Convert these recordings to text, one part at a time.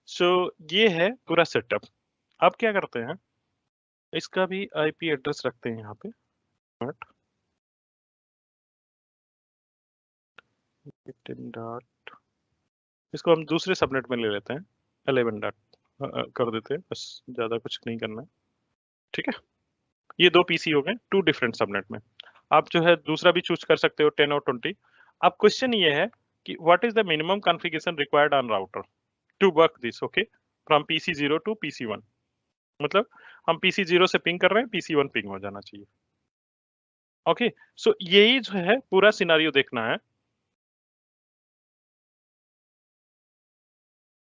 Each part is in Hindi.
सो ये है पूरा सेटअप। अब क्या करते हैं, इसका भी आईपी एड्रेस रखते हैं यहाँ पे, बट 18 डॉट, इसको हम दूसरे सबनेट में ले लेते हैं, 11 डॉट कर देते हैं, बस ज्यादा कुछ नहीं करना है। ठीक है, ये दो पीसी हो गए टू डिफरेंट सबनेट में। आप जो है दूसरा भी चूज कर सकते हो, 10 और 20। अब क्वेश्चन ये है कि what is the minimum configuration required on router to work this, okay, from PC 0 to PC 1। मतलब हम पीसी 0 से पिंग कर रहे हैं, पीसी 1 पिंग हो जाना चाहिए। ओके, सो यही जो है पूरा सिनारियो देखना है।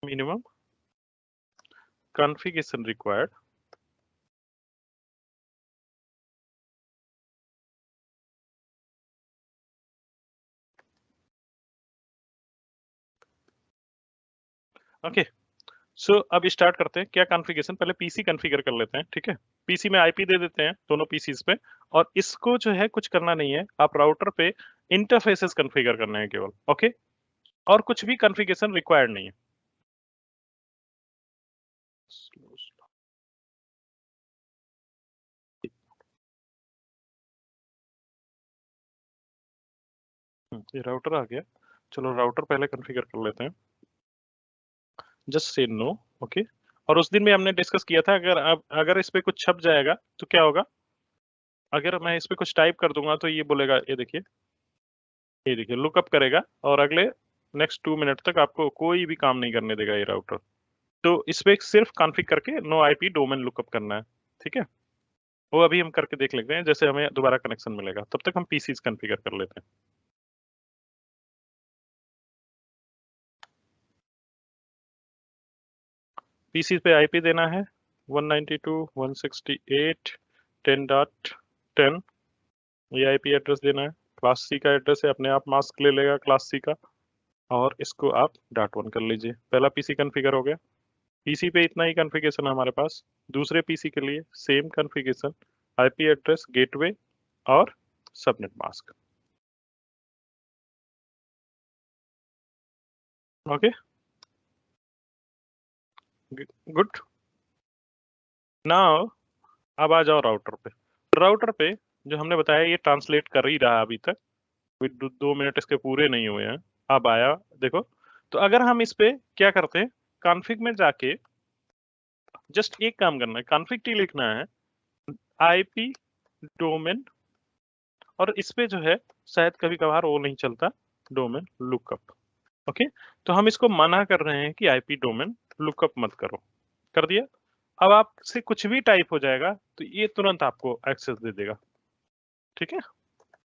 Minimum configuration required okay. So अब स्टार्ट करते हैं, क्या कॉन्फ़िगरेशन, पहले पीसी कॉन्फ़िगर कर लेते हैं। ठीक है, पीसी में आईपी दे देते हैं दोनों पीसीज पे, और इसको जो है कुछ करना नहीं है, आप राउटर पे इंटरफेसेस कॉन्फ़िगर करने हैं केवल। ओके, और कुछ भी कॉन्फ़िगरेशन रिक्वायर्ड नहीं है। ये राउटर आ गया, चलो राउटर पहले कॉन्फ़िगर कर लेते हैं। Just say no, okay. और उस दिन भी हमने डिस्कस किया था, अगर अब अगर इस पे कुछ छप जाएगा तो क्या होगा, अगर मैं इस पे कुछ टाइप कर दूंगा तो ये बोलेगा, ये देखिए लुकअप करेगा, और अगले नेक्स्ट 2 मिनट तक आपको कोई भी काम नहीं करने देगा ये राउटर। तो इस पे सिर्फ कॉन्फ़िग करके नो आईपी डोमेन लुकअप करना है। ठीक है, वो अभी हम करके देख लेते हैं, जैसे हमें दोबारा कनेक्शन मिलेगा, तब तक हम पीसीज कॉन्फ़िगर कर लेते हैं। पीसी पे आईपी देना है 192.168.10.10, ये आईपी एड्रेस देना है। क्लास सी का एड्रेस है, अपने आप मास्क ले लेगा क्लास सी का, और इसको आप .1 कर लीजिए। पहला पीसी कॉन्फ़िगर हो गया। पीसी पे इतना ही कॉन्फ़िगरेशन है हमारे पास। दूसरे पीसी के लिए same configuration, IP address, gateway और subnet mask. Okay, good. Now अब आ जाओ राउटर पे। राउटर पे जो हमने बताया ये ट्रांसलेट कर ही रहा है अभी तक, 2 मिनट इसके पूरे नहीं हुए हैं। अब आया, देखो। तो अगर हम इस पे क्या करते हैं, कॉन्फ़िग में जाके जस्ट एक काम करना है, कॉन्फ़िग टी लिखना है, आईपी डोमेन, और इस पे जो है शायद कभी कभार वो नहीं चलता, डोमेन लुकअप। ओके, तो हम इसको मना कर रहे हैं कि आईपी डोमेन लुकअप मत करो। कर दिया। अब आपसे कुछ भी टाइप हो जाएगा तो ये तुरंत आपको एक्सेस दे देगा। ठीक है,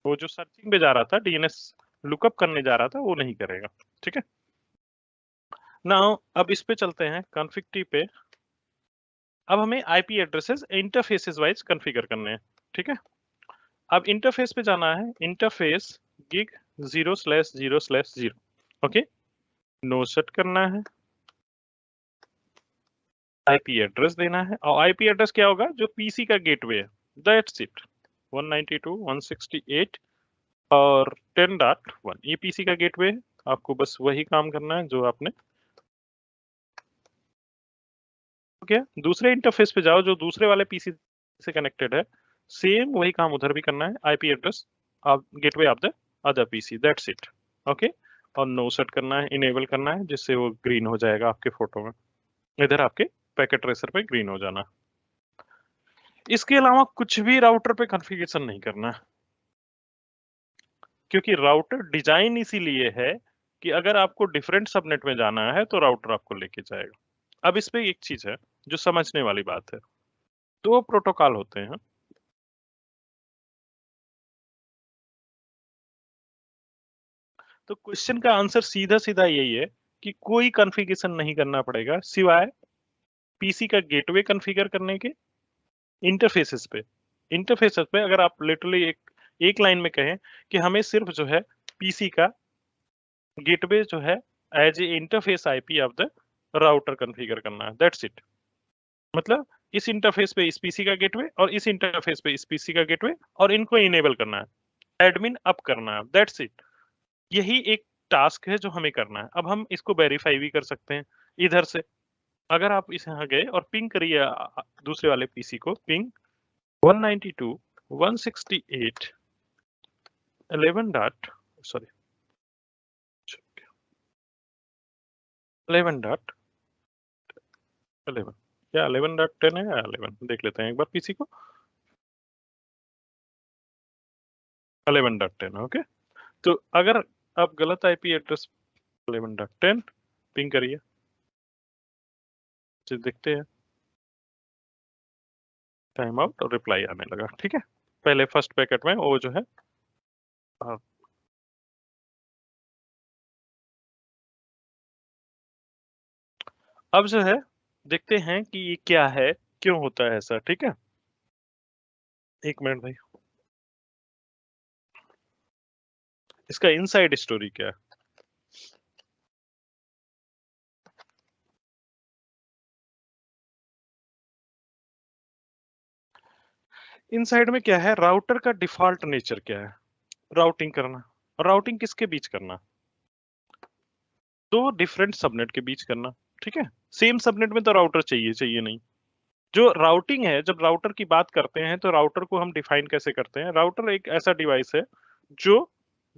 वो जो सर्चिंग पे जा रहा था, डीएनएस लुकअप करने जा रहा था, वो नहीं करेगा। ठीक है, नाउ अब इस पे चलते हैं कॉन्फ़िग टी पे। अब हमें IP addresses interfaces wise configure करने हैं। ठीक है, अब इंटरफेस पे जाना है, interface gig 0/0/0। Okay, no set करना है, आईपी एड्रेस देना है, और आईपी एड्रेस क्या होगा, जो पीसी का गेटवे है, दैट्स इट, 192.168 और 10.1, ये पीसी का गेटवे है। आपको बस वही काम करना है जो आपने किया। दूसरे इंटरफेस पे जाओ जो दूसरे वाले पीसी से कनेक्टेड है, सेम वही काम उधर भी करना है, आईपी एड्रेस आप gateway of the other PC, that's it. Okay, और नो सेट करना है, इनेबल करना है, जिससे वो ग्रीन हो जाएगा आपके फोटो में, इधर आपके पैकेट ट्रेसर पे ग्रीन हो जाना। इसके अलावा कुछ भी राउटर पे कॉन्फ़िगरेशन नहीं करना है, क्योंकि राउटर डिजाइन इसीलिए है कि अगर आपको डिफरेंट सबनेट में जाना है तो राउटर आपको लेके जाएगा। अब इस पे एक चीज है जो समझने वाली बात है, दो प्रोटोकॉल होते हैं। तो क्वेश्चन का आंसर सीधा सीधा यही है कि कोई कॉन्फ़िगरेशन नहीं करना पड़ेगा सिवाय पीसी का गेटवे कॉन्फ़िगर करने के। इंटरफेसेस पे, इंटरफेसेस पे अगर आप लिटरली एक लाइन में कहें कि हमें सिर्फ जो है पीसी का गेटवे जो है as a interface IP of the router configure करना है, दैट्स इट। मतलब इस इंटरफेस पे इस पीसी का गेटवे और इस इंटरफेस पे इस पीसी का गेटवे, और इनको इनेबल करना है, एडमिन अप करना है, दैट्स इट। यही एक टास्क है जो हमें करना है। अब हम इसको वेरीफाई भी कर सकते हैं इधर से। अगर आप इस यहाँ गए और पिंग करिए दूसरे वाले पीसी को, पिंग 192.168 11 डॉट सॉरी 11.11 क्या 11.10 है या 11 देख लेते हैं एक बार पीसी को। 11.10 ओके। तो अगर आप गलत आईपी एड्रेस 11.10 पिंग करिए, तो देखते हैं टाइम आउट और रिप्लाई आने लगा। ठीक है, पहले फर्स्ट पैकेट में वो जो है अब जो है देखते हैं कि ये क्या है, क्यों होता है ऐसा। ठीक है, एक मिनट भाई, इसका इनसाइड स्टोरी क्या है। इनसाइड में क्या है, राउटर का डिफॉल्ट नेचर क्या है, राउटिंग करना। राउटिंग किसके बीच करना, दो डिफरेंट सबनेट के बीच करना। ठीक है, सेम सबनेट में तो राउटर चाहिए चाहिए नहीं। जो राउटिंग है, जब राउटर की बात करते हैं तो राउटर को हम डिफाइन कैसे करते हैं, राउटर एक ऐसा डिवाइस है जो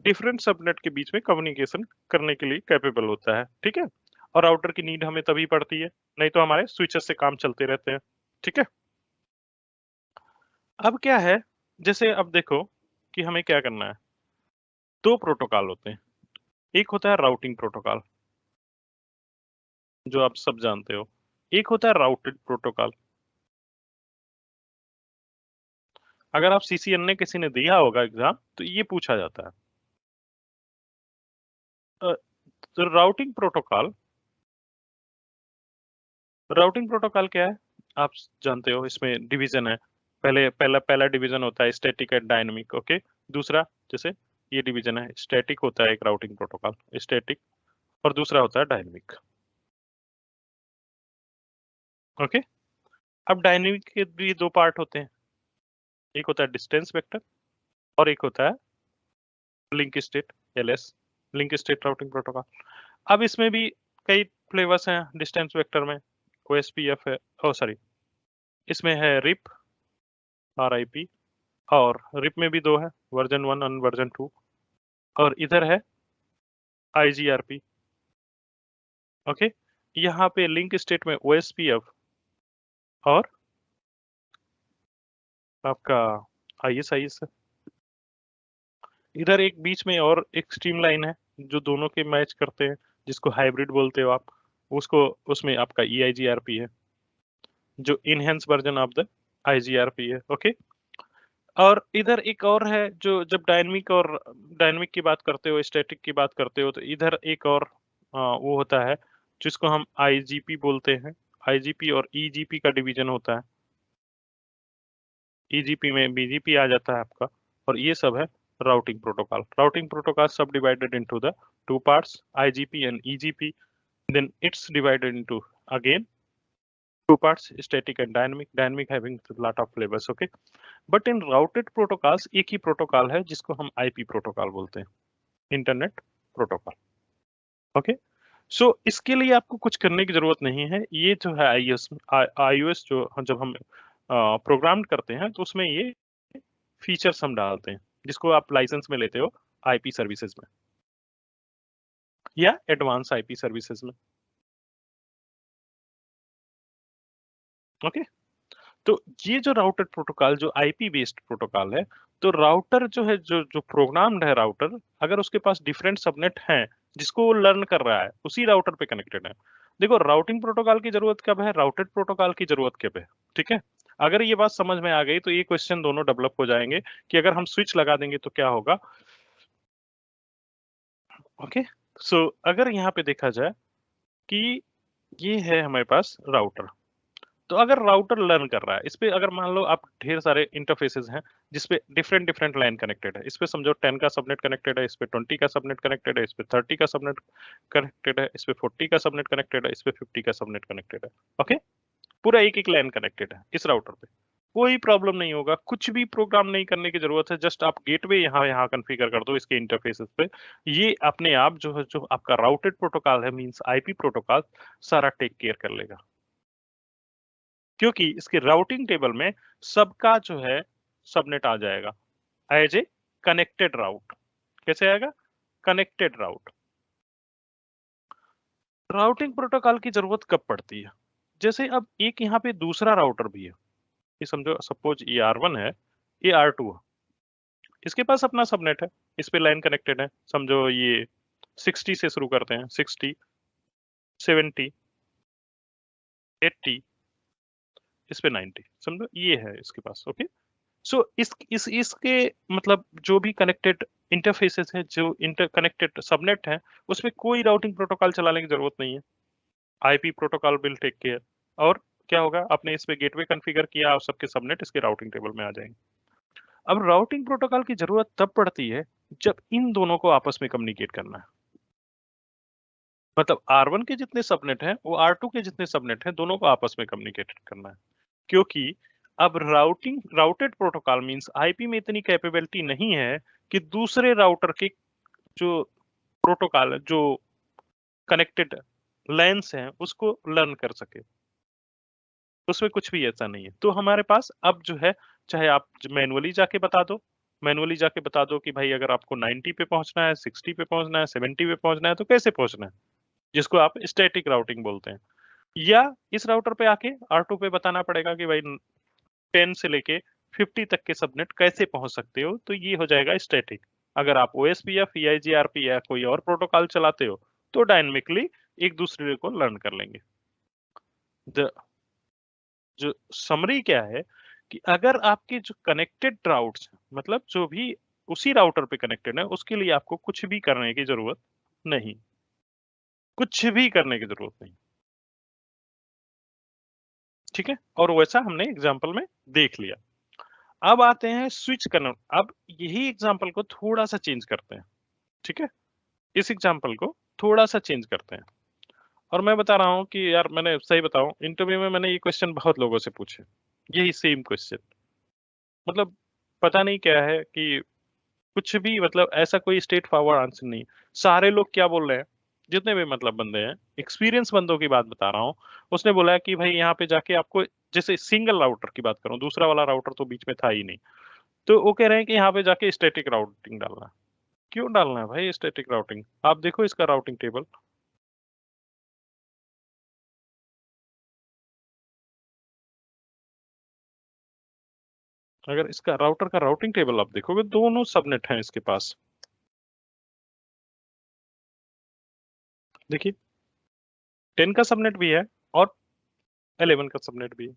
डिफरेंट सबनेट के बीच में कम्युनिकेशन करने के लिए कैपेबल होता है। ठीक है, और राउटर की नीड हमें तभी पड़ती है, नहीं तो हमारे स्विचेस से काम चलते रहते हैं। ठीक है, अब क्या है, जैसे अब देखो कि हमें क्या करना है। दो प्रोटोकॉल होते हैं, एक होता है राउटिंग प्रोटोकॉल जो आप सब जानते हो, एक होता है राउटेड प्रोटोकॉल। अगर आप सीसीएन ने किसी ने दिया होगा एग्जाम तो ये पूछा जाता है। तो राउटिंग प्रोटोकॉल क्या है, आप जानते हो, इसमें डिवीजन है। पहला पहला डिवीजन होता है स्टैटिक एंड डायनेमिक। ओके, दूसरा जैसे ये डिवीजन है, स्टैटिक होता है एक राउटिंग प्रोटोकॉल, स्टैटिक, और दूसरा होता है डायनेमिक। ओके, अब डायनेमिक के भी दो पार्ट होते हैं, एक होता है डिस्टेंस वेक्टर और एक होता है link state, LS, link state routing protocol. अब इसमें भी कई फ्लेवर्स हैं डिस्टेंस वेक्टर में, ओएसपीएफ है, ओ सॉरी, इसमें है रिप, आरआईपी, और रिप में भी दो है, वर्जन 1 और वर्जन 2, और इधर है आईजीआरपी। ओके, यहाँ पे लिंक स्टेट में ओएसपीएफ और आपका आईएसआईएस है। इधर एक बीच में और एक स्ट्रीमलाइन है जो दोनों के मैच करते हैं, जिसको हाइब्रिड बोलते हो आप, उसको, उसमें आपका ईआईजीआरपी है जो इनहेंस वर्जन ऑफ द आईजीआरपी है। ओके, और इधर एक और है जो जब डायनेमिक की बात करते हो, स्टैटिक की बात करते हो, तो इधर एक और वो होता है जिसको हम आईजीपी बोलते हैं। आईजीपी और ईजीपी का डिवीजन होता है, ईजीपी में बीजीपी आ जाता है आपका, और ये सब है राउटिंग प्रोटोकॉल। राउटिंग प्रोटोकॉल सब divided into the two parts, IGP and EGP, then it's divided into again two parts, static and dynamic having a lot of flavors. Okay, but in routed protocols एक ही प्रोटोकॉल है जिसको हम आईपी प्रोटोकॉल बोलते हैं, इंटरनेट प्रोटोकॉल। ओके, सो इसके लिए आपको कुछ करने की जरूरत नहीं है। ये जो है आईओएस जो जब हम प्रोग्राम करते हैं तो उसमें ये फीचर्स हम डालते हैं जिसको आप लाइसेंस में लेते हो आईपी सर्विसेज में या एडवांस आईपी सर्विसेज में। ओके, तो ये जो राउटर प्रोटोकॉल जो आईपी बेस्ड प्रोटोकॉल है, तो राउटर जो है, जो जो प्रोग्राम्ड है राउटर, अगर उसके पास डिफरेंट सबनेट हैं जिसको वो लर्न कर रहा है, उसी राउटर पे कनेक्टेड है। देखो राउटिंग प्रोटोकॉल की जरूरत कब है, राउटेड प्रोटोकॉल की जरूरत कब है। ठीक है, अगर ये बात समझ में आ गई तो ये क्वेश्चन दोनों डेवलप हो जाएंगे कि अगर हम स्विच लगा देंगे तो क्या होगा। ओके, सो अगर यहाँ पे देखा जाए कि ये है हमारे पास राउटर, तो अगर राउटर लर्न कर रहा है इस पे, अगर मान लो आप ढेर सारे इंटरफेसेस हैं जिसपे डिफरेंट डिफरेंट लाइन कनेक्टेड है, इस पे समझो 10 का सबनेट कनेक्टेड है, इस पे 20 का सबनेट कनेक्टेड है, इस पे 30 का सबनेट कनेक्टेड है, इस पे 40 का सबनेट कनेक्टेड है, इस पे 50 का सबनेट कनेक्टेड है। ओके, पूरा एक एक लाइन कनेक्टेड है इस राउटर पे, कोई प्रॉब्लम नहीं होगा, कुछ भी प्रोग्राम नहीं करने की जरूरत है, जस्ट आप गेटवे यहाँ यहाँ कॉन्फ़िगर कर दो इसके इंटरफेसेस पे, ये अपने आप जो है, जो आपका राउटेड प्रोटोकॉल है मींस आईपी प्रोटोकॉल, सारा टेक केयर कर लेगा। क्योंकि इसके राउटिंग टेबल में सबका जो है सबनेट आ जाएगा एज ए कनेक्टेड राउट। कैसे आएगा? कनेक्टेड राउट। राउटिंग प्रोटोकॉल की जरूरत कब पड़ती है? जैसे अब एक यहाँ पे दूसरा राउटर भी है, ये समझो सपोज ये R1 है, ये R2 है, इसके पास अपना सबनेट है, इस पे लाइन कनेक्टेड है, समझो ये 60 से शुरू करते हैं, 60, 70, 80, इस पे 90, समझो ये है इसके पास। ओके, सो इसके मतलब जो भी कनेक्टेड इंटरफेसेस है, जो इंटरकनेक्टेड सबनेट है, उसमें कोई राउटिंग प्रोटोकॉल चलाने की जरूरत नहीं है। IP protocol will take care. और क्या होगा, आपने इस पे गेटवे कॉन्फ़िगर किया और सबके सबनेट इसके राउटिंग टेबल में आ जाएंगे। अब राउटिंग प्रोटोकॉल की जरूरत तब पड़ती है जब इन दोनों को आपस में कम्युनिकेट करना है। मतलब R1 के जितने सबनेट हैं वो R2 के जितने सबनेट हैं, दोनों को आपस में कम्युनिकेट करना है। क्योंकि अब राउटेड प्रोटोकॉल मींस आईपी में इतनी कैपेबिलिटी नहीं है कि दूसरे राउटर के जो प्रोटोकॉल, जो कनेक्टेड लेंस हैं, उसको लर्न कर सके। उसमें कुछ भी ऐसा नहीं है। तो हमारे पास अब जो है, चाहे आप मैनुअली जाके बता दो, मैनुअली जाके बता दो कि भाई अगर आपको 90 पे पहुंचना है, 60 पे पहुंचना है, 70 पे पहुंचना है, तो कैसे पहुंचना है, जिसको आप स्टैटिक राउटिंग बोलते हैं। या इस राउटर पे आके R2 पे बताना पड़ेगा कि भाई 10 से लेके 50 तक के सबनेट कैसे पहुंच सकते हो, तो ये हो जाएगा स्टैटिक। अगर आप OSPF, EIGRP या कोई और प्रोटोकॉल चलाते हो तो डायनेमिकली एक दूसरे को लर्न कर लेंगे। जो समरी क्या है कि अगर आपके जो कनेक्टेड राउट्स, मतलब जो भी उसी राउटर पे कनेक्टेड है, उसके लिए आपको कुछ भी करने की जरूरत नहीं, कुछ भी करने की जरूरत नहीं। ठीक है, और वैसा हमने एग्जांपल में देख लिया। अब आते हैं स्विच करना। अब यही एग्जांपल को थोड़ा सा चेंज करते हैं। ठीक है, इस एग्जांपल को थोड़ा सा चेंज करते हैं। और मैं बता रहा हूँ कि यार, मैंने सही बताऊं, इंटरव्यू में मैंने ये क्वेश्चन बहुत लोगों से पूछे, यही सेम क्वेश्चन। मतलब पता नहीं क्या है कि कुछ भी, मतलब ऐसा कोई स्ट्रेट फॉरवर्ड आंसर नहीं। सारे लोग क्या बोल रहे हैं, जितने भी मतलब बंदे हैं, एक्सपीरियंस बंदों की बात बता रहा हूँ, उसने बोला है कि भाई यहाँ पे जाके आपको, जैसे सिंगल राउटर की बात करूं, दूसरा वाला राउटर तो बीच में था ही नहीं, तो वो कह रहे हैं कि यहाँ पे जाके स्टैटिक राउटिंग डालना है। क्यों डालना है भाई स्टैटिक राउटिंग? आप देखो इसका राउटिंग टेबल, अगर इसका राउटर का राउटिंग टेबल आप देखोगे, दोनों सबनेट हैं इसके पास। देखिए 10 का सबनेट भी है और 11 का सबनेट भी है।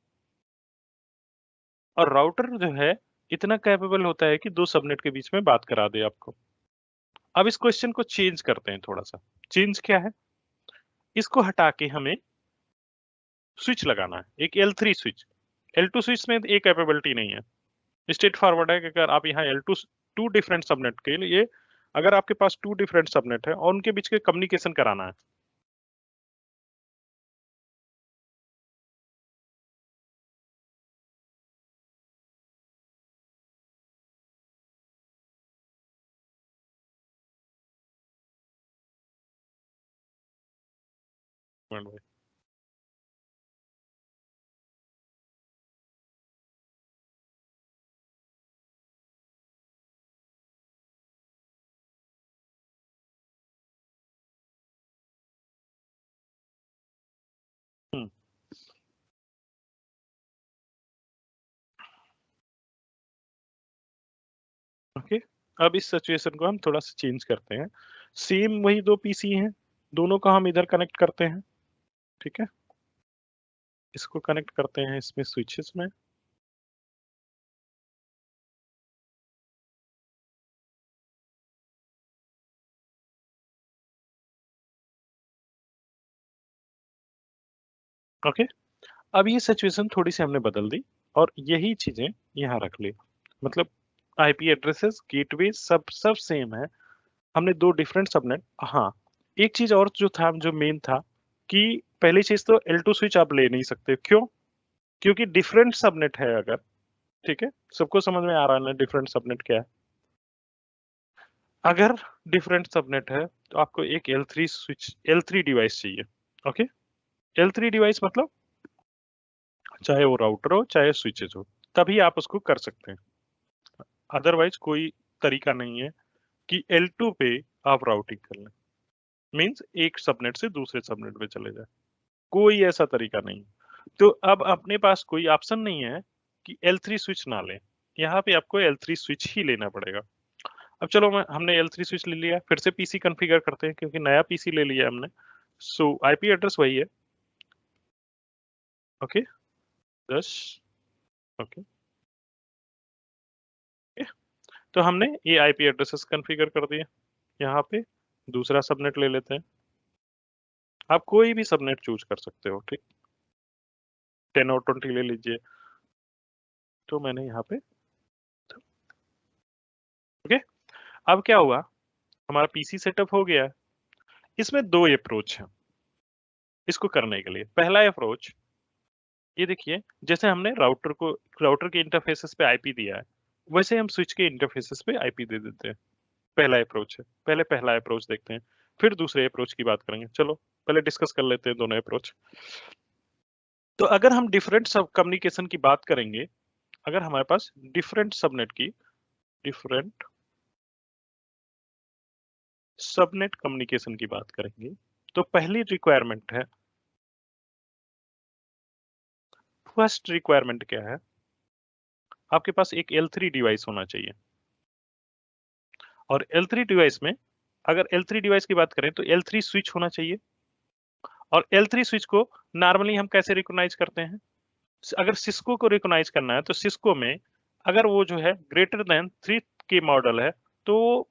और राउटर जो है इतना कैपेबल होता है कि दो सबनेट के बीच में बात करा दे आपको। अब इस क्वेश्चन को चेंज करते हैं थोड़ा सा। चेंज क्या है, इसको हटा के हमें स्विच लगाना है, एक L3 स्विच। L2 स्विच में ये कैपेबिलिटी नहीं है। स्ट्रेट फॉरवर्ड है कि अगर आप यहाँ L2 टू डिफरेंट सबनेट के लिए, अगर आपके पास टू डिफरेंट सबनेट है और उनके बीच के कम्युनिकेशन कराना है, ओके। अब इस सिचुएशन को हम थोड़ा सा चेंज करते हैं। सेम वही दो पीसी हैं, दोनों को हम इधर कनेक्ट करते हैं। ठीक है, इसको कनेक्ट करते हैं इसमें स्विचेस में। ओके, अब ये सिचुएशन थोड़ी सी हमने बदल दी और यही चीजें यहाँ रख ली। मतलब आईपी एड्रेसेस, गेटवे सब सेम है। हमने दो डिफरेंट सबनेट। हाँ, एक चीज और जो था, जो मेन था, कि पहली चीज तो L2 स्विच आप ले नहीं सकते। क्यों? क्योंकि डिफरेंट सबनेट है अगर। ठीक है, सबको समझ में आ रहा है ना डिफरेंट सबनेट क्या है? अगर डिफरेंट सबनेट है तो आपको एक L3 स्विच, L3 डिवाइस चाहिए। ओके, L3 डिवाइस मतलब चाहे वो राउटर हो चाहे स्विचेज हो, तभी आप उसको कर सकते हैं। अदरवाइज कोई तरीका नहीं है कि L2 पे आप राउटिंग कर लें, मींस एक सबनेट से दूसरे सबनेट पे चले जाए, कोई ऐसा तरीका नहीं। तो अब अपने पास कोई ऑप्शन नहीं है कि L3 स्विच ना लें, यहाँ पे आपको L3 स्विच ही लेना पड़ेगा। अब चलो हमने L3 स्विच ले लिया, फिर से पीसी कॉन्फ़िगर करते हैं क्योंकि नया पीसी ले लिया हमने। सो आईपी एड्रेस वही है, ओके 10, ओके। तो हमने ये आईपी एड्रेसेस कॉन्फ़िगर कर दिए। यहाँ पे दूसरा सबनेट ले लेते हैं। आप कोई भी सबनेट चूज कर सकते हो, ठीक, 10 और 20 ले लीजिए। तो मैंने यहाँ पे, ओके। अब क्या हुआ, हमारा पीसी सेटअप हो गया है। इसमें दो अप्रोच है इसको करने के लिए। पहला अप्रोच ये देखिए, जैसे हमने राउटर के इंटरफेसेस पे आईपी दिया है, वैसे हम स्विच के इंटरफेसेस पे आईपी दे देते हैं। पहला अप्रोच है। पहले पहला अप्रोच देखते हैं, फिर दूसरे अप्रोच की बात करेंगे। चलो पहले डिस्कस कर लेते हैं दोनों अप्रोच। तो अगर हम डिफरेंट सब कम्युनिकेशन की बात करेंगे, अगर हमारे पास डिफरेंट सबनेट कम्युनिकेशन की बात करेंगे, तो पहली रिक्वायरमेंट है, फर्स्ट रिक्वायरमेंट क्या है, आपके पास एक L3 डिवाइस होना चाहिए। और L3 डिवाइस में, अगर L3 डिवाइस की बात करें तो L3 स्विच होना चाहिए। और L3 स्विच को नॉर्मली हम कैसे रिकॉग्नाइज करते हैं, अगर सिस्को को रिकॉग्नाइज करना है तो सिस्को में अगर वो जो है ग्रेटर देन 3 के मॉडल है, तो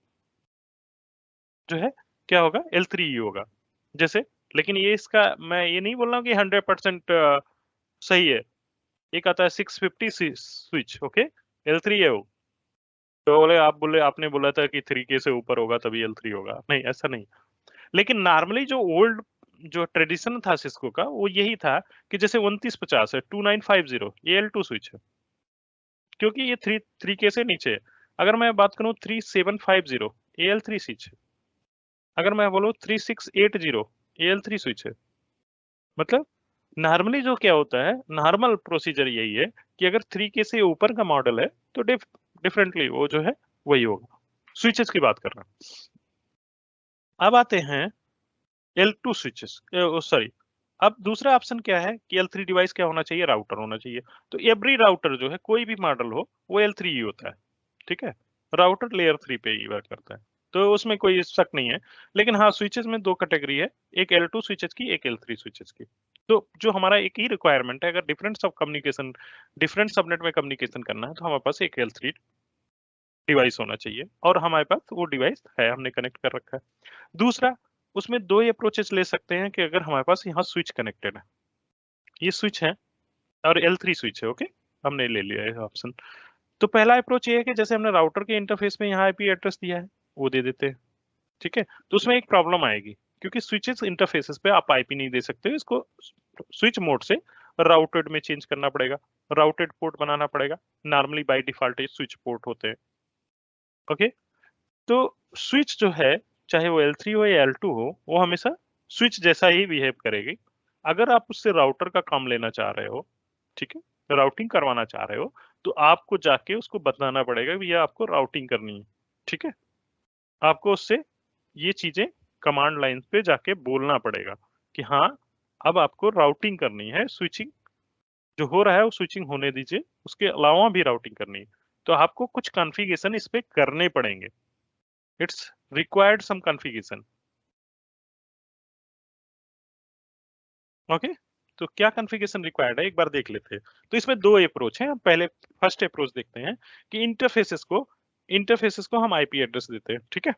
जो है क्या होगा, L3 ही होगा। जैसे, लेकिन ये इसका मैं ये नहीं बोल रहा हूँ कि 100% सही है। एक आता है 650 स्विच, ओके, L3 है वो। तो बोले आपने बोला था कि 3K से ऊपर होगा तभी L3 होगा, नहीं ऐसा नहीं। लेकिन नॉर्मली जो ओल्ड जो ट्रेडिशन था सिस्को का, वो यही था कि जैसे 2950 है, 2950 ये L2 स्विच है, क्योंकि ये 3K से नीचे है। अगर मैं बात करूं 3750 ये L3 स्विच है। अगर मैं बोलूं 3680 ये L3 स्विच है। मतलब नॉर्मली जो क्या होता है, नॉर्मल प्रोसीजर यही है कि अगर 3K से ऊपर का मॉडल है तो डिफरेंटली वो जो है वही होगा। स्विचेस की बात कर रहा हूं। अब आते हैं L2 स्विचेस, सॉरी। अब दूसरा ऑप्शन क्या है कि L3 डिवाइस क्या होना चाहिए, राउटर होना चाहिए। तो एवरी राउटर जो है, कोई भी मॉडल हो, वो L3 ही होता है, ठीक है। राउटर लेयर 3 पे ही वर्क करता है, तो उसमें कोई शक नहीं है। लेकिन हाँ, स्विचेस में दो कैटेगरी है, एक L2 स्विचेस की, एक L3 स्विचेस की। तो जो हमारा एक ही रिक्वायरमेंट है, अगर डिफरेंट सबनेट में कम्युनिकेशन करना है, तो हमारे पास एक L3 डिवाइस होना चाहिए, और हमारे पास वो डिवाइस है, हमने कनेक्ट कर रखा है। दूसरा, उसमें दो अप्रोचेस ले सकते हैं कि अगर हमारे पास यहाँ स्विच कनेक्टेड है, ये स्विच है और L3 स्विच है, ओके, हमने ले लिया है ऑप्शन। तो पहला अप्रोच ये है कि जैसे हमने राउटर के इंटरफेस में यहाँ आईपी एड्रेस दिया है, वो दे देते हैं, ठीक है। तो उसमें एक प्रॉब्लम आएगी, क्योंकि स्विचेस इंटरफेसेस पे आप आईपी नहीं दे सकते, इसको स्विच मोड से राउटेड में चेंज करना पड़ेगा, राउटेड पोर्ट बनाना पड़ेगा। Normally by default switch port होते हैं, ओके। तो स्विच जो है, चाहे वो L3 हो या L2 हो, वो हमेशा स्विच जैसा ही बिहेव करेगी। अगर आप उससे राउटर का काम लेना चाह रहे हो, ठीक है, राउटिंग करवाना चाह रहे हो, तो आपको जाके उसको बताना पड़ेगा कि भैया आपको राउटिंग करनी है, ठीक है। आपको उससे ये चीजें कमांड लाइन पे जाके बोलना पड़ेगा कि हाँ, अब आपको राउटिंग करनी है, स्विचिंग जो हो रहा है वो स्विचिंग होने दीजिए, उसके अलावा भी राउटिंग करनी है। तो आपको कुछ कॉन्फ़िगरेशन इस पे करने पड़ेंगे। It's required some configuration, okay. तो क्या कॉन्फ़िगरेशन रिक्वायर्ड है, एक बार देख लेते हैं। तो इसमें दो अप्रोच हैं। हम पहले फर्स्ट अप्रोच देखते हैं कि इंटरफेसेस को हम आईपी एड्रेस देते हैं, ठीक है।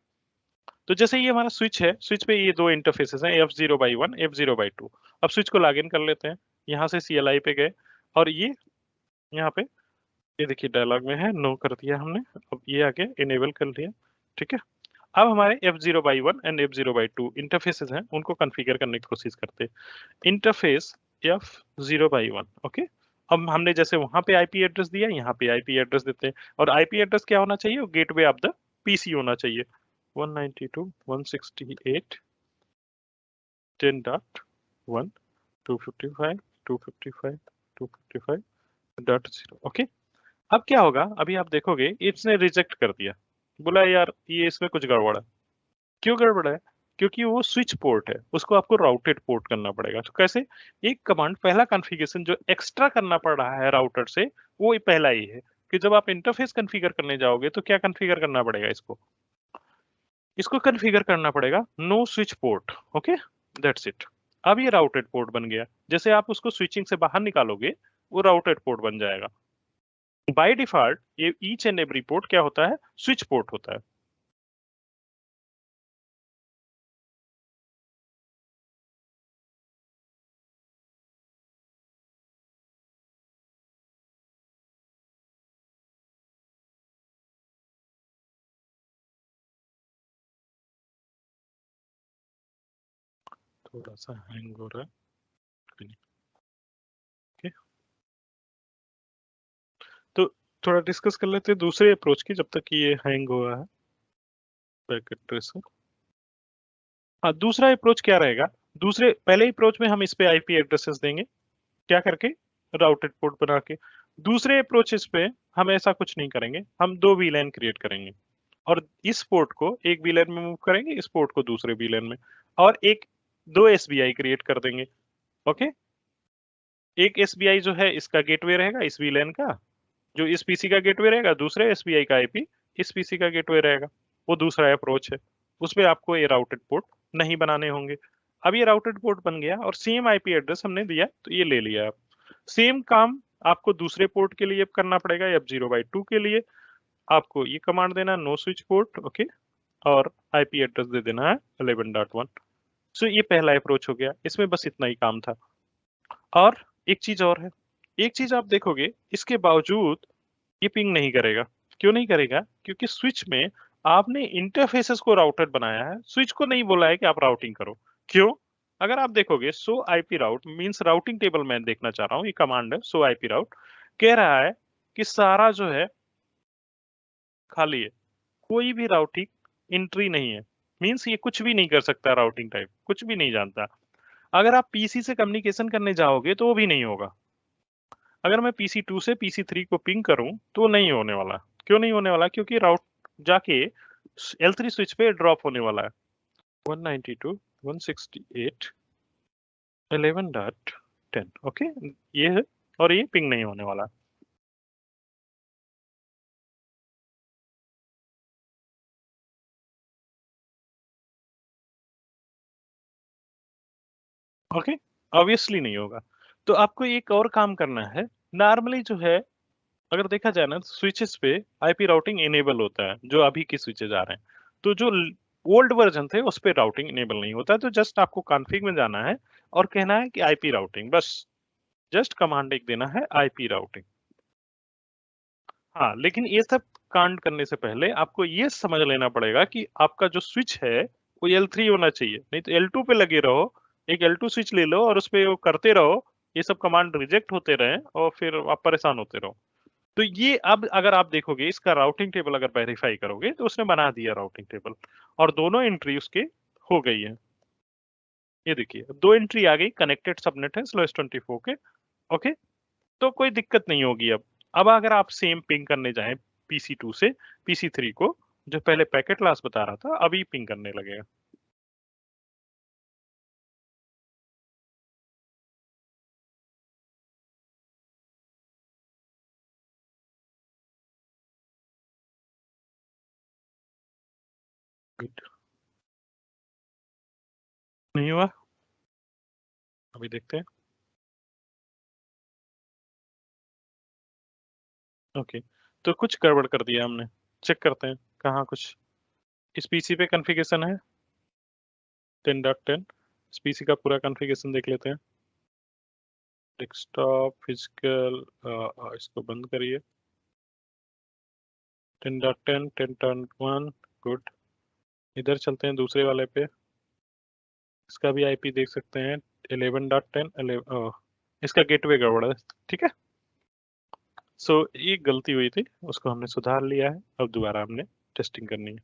तो जैसे ये हमारा स्विच है, स्विच पे ये दो इंटरफेसेस हैं, F0/1, F0/2। अब स्विच को लॉगिन कर लेते हैं, यहाँ से CLI पे गए, और ये यहाँ पे ये देखिए डायलॉग में है, नो कर दिया हमने। अब ये आगे इनेबल कर लिया, ठीक है। अब हमारे F0/1 एंड F0/2 इंटरफेसेस हैं, उनको कॉन्फ़िगर करने की कोशिश करते हैं। Interface F0/1, okay. अब हमने जैसे वहां पे आईपी एड्रेस दिया, यहाँ पे आईपी एड्रेस देते हैं। और आईपी एड्रेस क्या होना चाहिए, गेटवे ऑफ द पीसी होना चाहिए, 192.168.10.1, 255, 255, 255.0 ओके। अब क्या होगा, अभी आप देखोगे इसने रिजेक्ट कर दिया, बोला यार ये इसमें कुछ गड़बड़ है। क्यों गड़बड़ है? क्योंकि वो स्विच पोर्ट है, उसको आपको राउटेड पोर्ट करना पड़ेगा। तो कैसे? एक कमांड, पहला कॉन्फ़िगरेशन जो एक्स्ट्रा करना पड़ रहा है राउटर से, वो पहला ही है कि जब आप इंटरफेस कॉन्फ़िगर करने जाओगे तो क्या कॉन्फ़िगर करना पड़ेगा इसको? इसको कॉन्फ़िगर करना पड़ेगा know switch port, okay? That's it. अब ये राउटेड पोर्ट बन गया। जैसे आप उसको स्विचिंग से बाहर निकालोगे, वो राउटेड पोर्ट बन जाएगा। बाय डिफ़ॉल्ट ये ईच एंड एवरी पोर्ट क्या होता है? स्विच पोर्ट होता है। थोड़ा-सा हैंग हो रहा है। कोई नहीं, ओके। तो थोड़ा डिस्कस कर लेते हैं दूसरे अप्रोच की, जब तक ये हैंग हुआ है। Packet tracer. हाँ, दूसरा अप्रोच क्या रहेगा? दूसरे पहले अप्रोच में हम इस पे आईपी एड्रेसेस देंगे, क्या करके? राउटेड पोर्ट बना के। दूसरे अप्रोचेस पे हम ऐसा कुछ नहीं करेंगे, हम दो वीलैन क्रिएट करेंगे और इस पोर्ट को एक वीलैन में मूव करेंगे, इस पोर्ट को दूसरे वीलैन में, और एक दो एसबीआई क्रिएट कर देंगे, ओके? एक एसबीआई जो है इसका गेटवे रहेगा इस वीलैन का, जो इस पीसी का गेटवे रहेगा, दूसरे एसबीआई का आईपी इस पीसी का गेटवे रहेगा। वो दूसरा अप्रोच है, उसमें आपको ये राउटेड पोर्ट नहीं बनाने होंगे। अब ये राउटेड पोर्ट बन गया और सेम आईपी एड्रेस हमने दिया, तो ये ले लिया आप। सेम काम आपको दूसरे पोर्ट के लिए करना पड़ेगा, F0/2 के लिए आपको ये कमांड देना, नो स्विच पोर्ट, ओके, और आईपी एड्रेस दे देना है 11.1। सो ये पहला अप्रोच हो गया, इसमें बस इतना ही काम था। और एक चीज और है, एक चीज आप देखोगे इसके बावजूद ये पिंग नहीं करेगा। क्यों नहीं करेगा? क्योंकि स्विच में आपने इंटरफेसेस को राउटेड बनाया है, स्विच को नहीं बोला है कि आप राउटिंग करो। क्यों? अगर आप देखोगे सो IP route means routing table मैं देखना चाह रहा हूँ, ये कमांड है सो आईपी राउट, कह रहा है कि सारा जो है खाली है, कोई भी राउटिंग एंट्री नहीं है। मींस ये कुछ भी नहीं कर सकता, राउटिंग टाइप कुछ भी नहीं जानता। अगर आप पीसी से कम्युनिकेशन करने जाओगे तो वो भी नहीं होगा। अगर मैं PC2 से PC3 को पिंग करूं तो नहीं होने वाला। क्यों नहीं होने वाला? क्योंकि राउट जाके L3 स्विच पे ड्रॉप होने वाला है। 192.168.11.10 ओके, ये है, और ये पिंग नहीं होने वाला। ओके, ऑब्वियसली नहीं होगा। तो आपको एक और काम करना है। नॉर्मली जो है, अगर देखा जाए ना, स्विचेस पे आईपी राउटिंग इनेबल होता है, जो अभी की स्विचेस आ रहे हैं। तो जो ओल्ड वर्जन थे उस पे राउटिंग इनेबल नहीं होता है, तो जस्ट आपको कॉन्फ़िग में जाना है और कहना है कि आईपी राउटिंग, बस जस्ट कमांड एक देना है, आईपी राउटिंग। हाँ, लेकिन ये सब कांड करने से पहले आपको ये समझ लेना पड़ेगा कि आपका जो स्विच है वो L3 होना चाहिए, नहीं तो L2 पे लगे रहो। एक L2 स्विच ले लो और उस पे वो करते रहो, ये सब कमांड रिजेक्ट होते रहे और फिर आप परेशान होते रहो। तो ये अब अगर आप देखोगे इसका राउटिंग टेबल अगर वेरीफाई करोगे तो उसने बना दिया राउटिंग टेबल, और दोनों एंट्री उसके हो गई है। ये देखिए, दो एंट्री आ गई, कनेक्टेड सबनेट है स्लो S24 के, ओके। तो कोई दिक्कत नहीं होगी अब अगर आप सेम पिंग करने जाएं PC2 से PC3 को, जो पहले पैकेट लॉस बता रहा था अभी पिंग करने लगेगा। Good. नहीं हुआ? अभी देखते हैं। ओके, तो कुछ गड़बड़ कर दिया हमने, चेक करते हैं कहाँ कुछ। इस पीसी पे कॉन्फ़िगरेशन है 10.10, इस पीसी का पूरा कॉन्फ़िगरेशन देख लेते हैं। डेस्कटॉप फिजिकल, इसको बंद करिए। 10.10 10.1 गुड। इधर चलते हैं दूसरे वाले पे, इसका भी आईपी देख सकते हैं 11.10 11, इसका गेटवे गड़बड़ है, ठीक है। सो ये गलती हुई थी, उसको हमने सुधार लिया है, अब दोबारा हमने टेस्टिंग करनी है।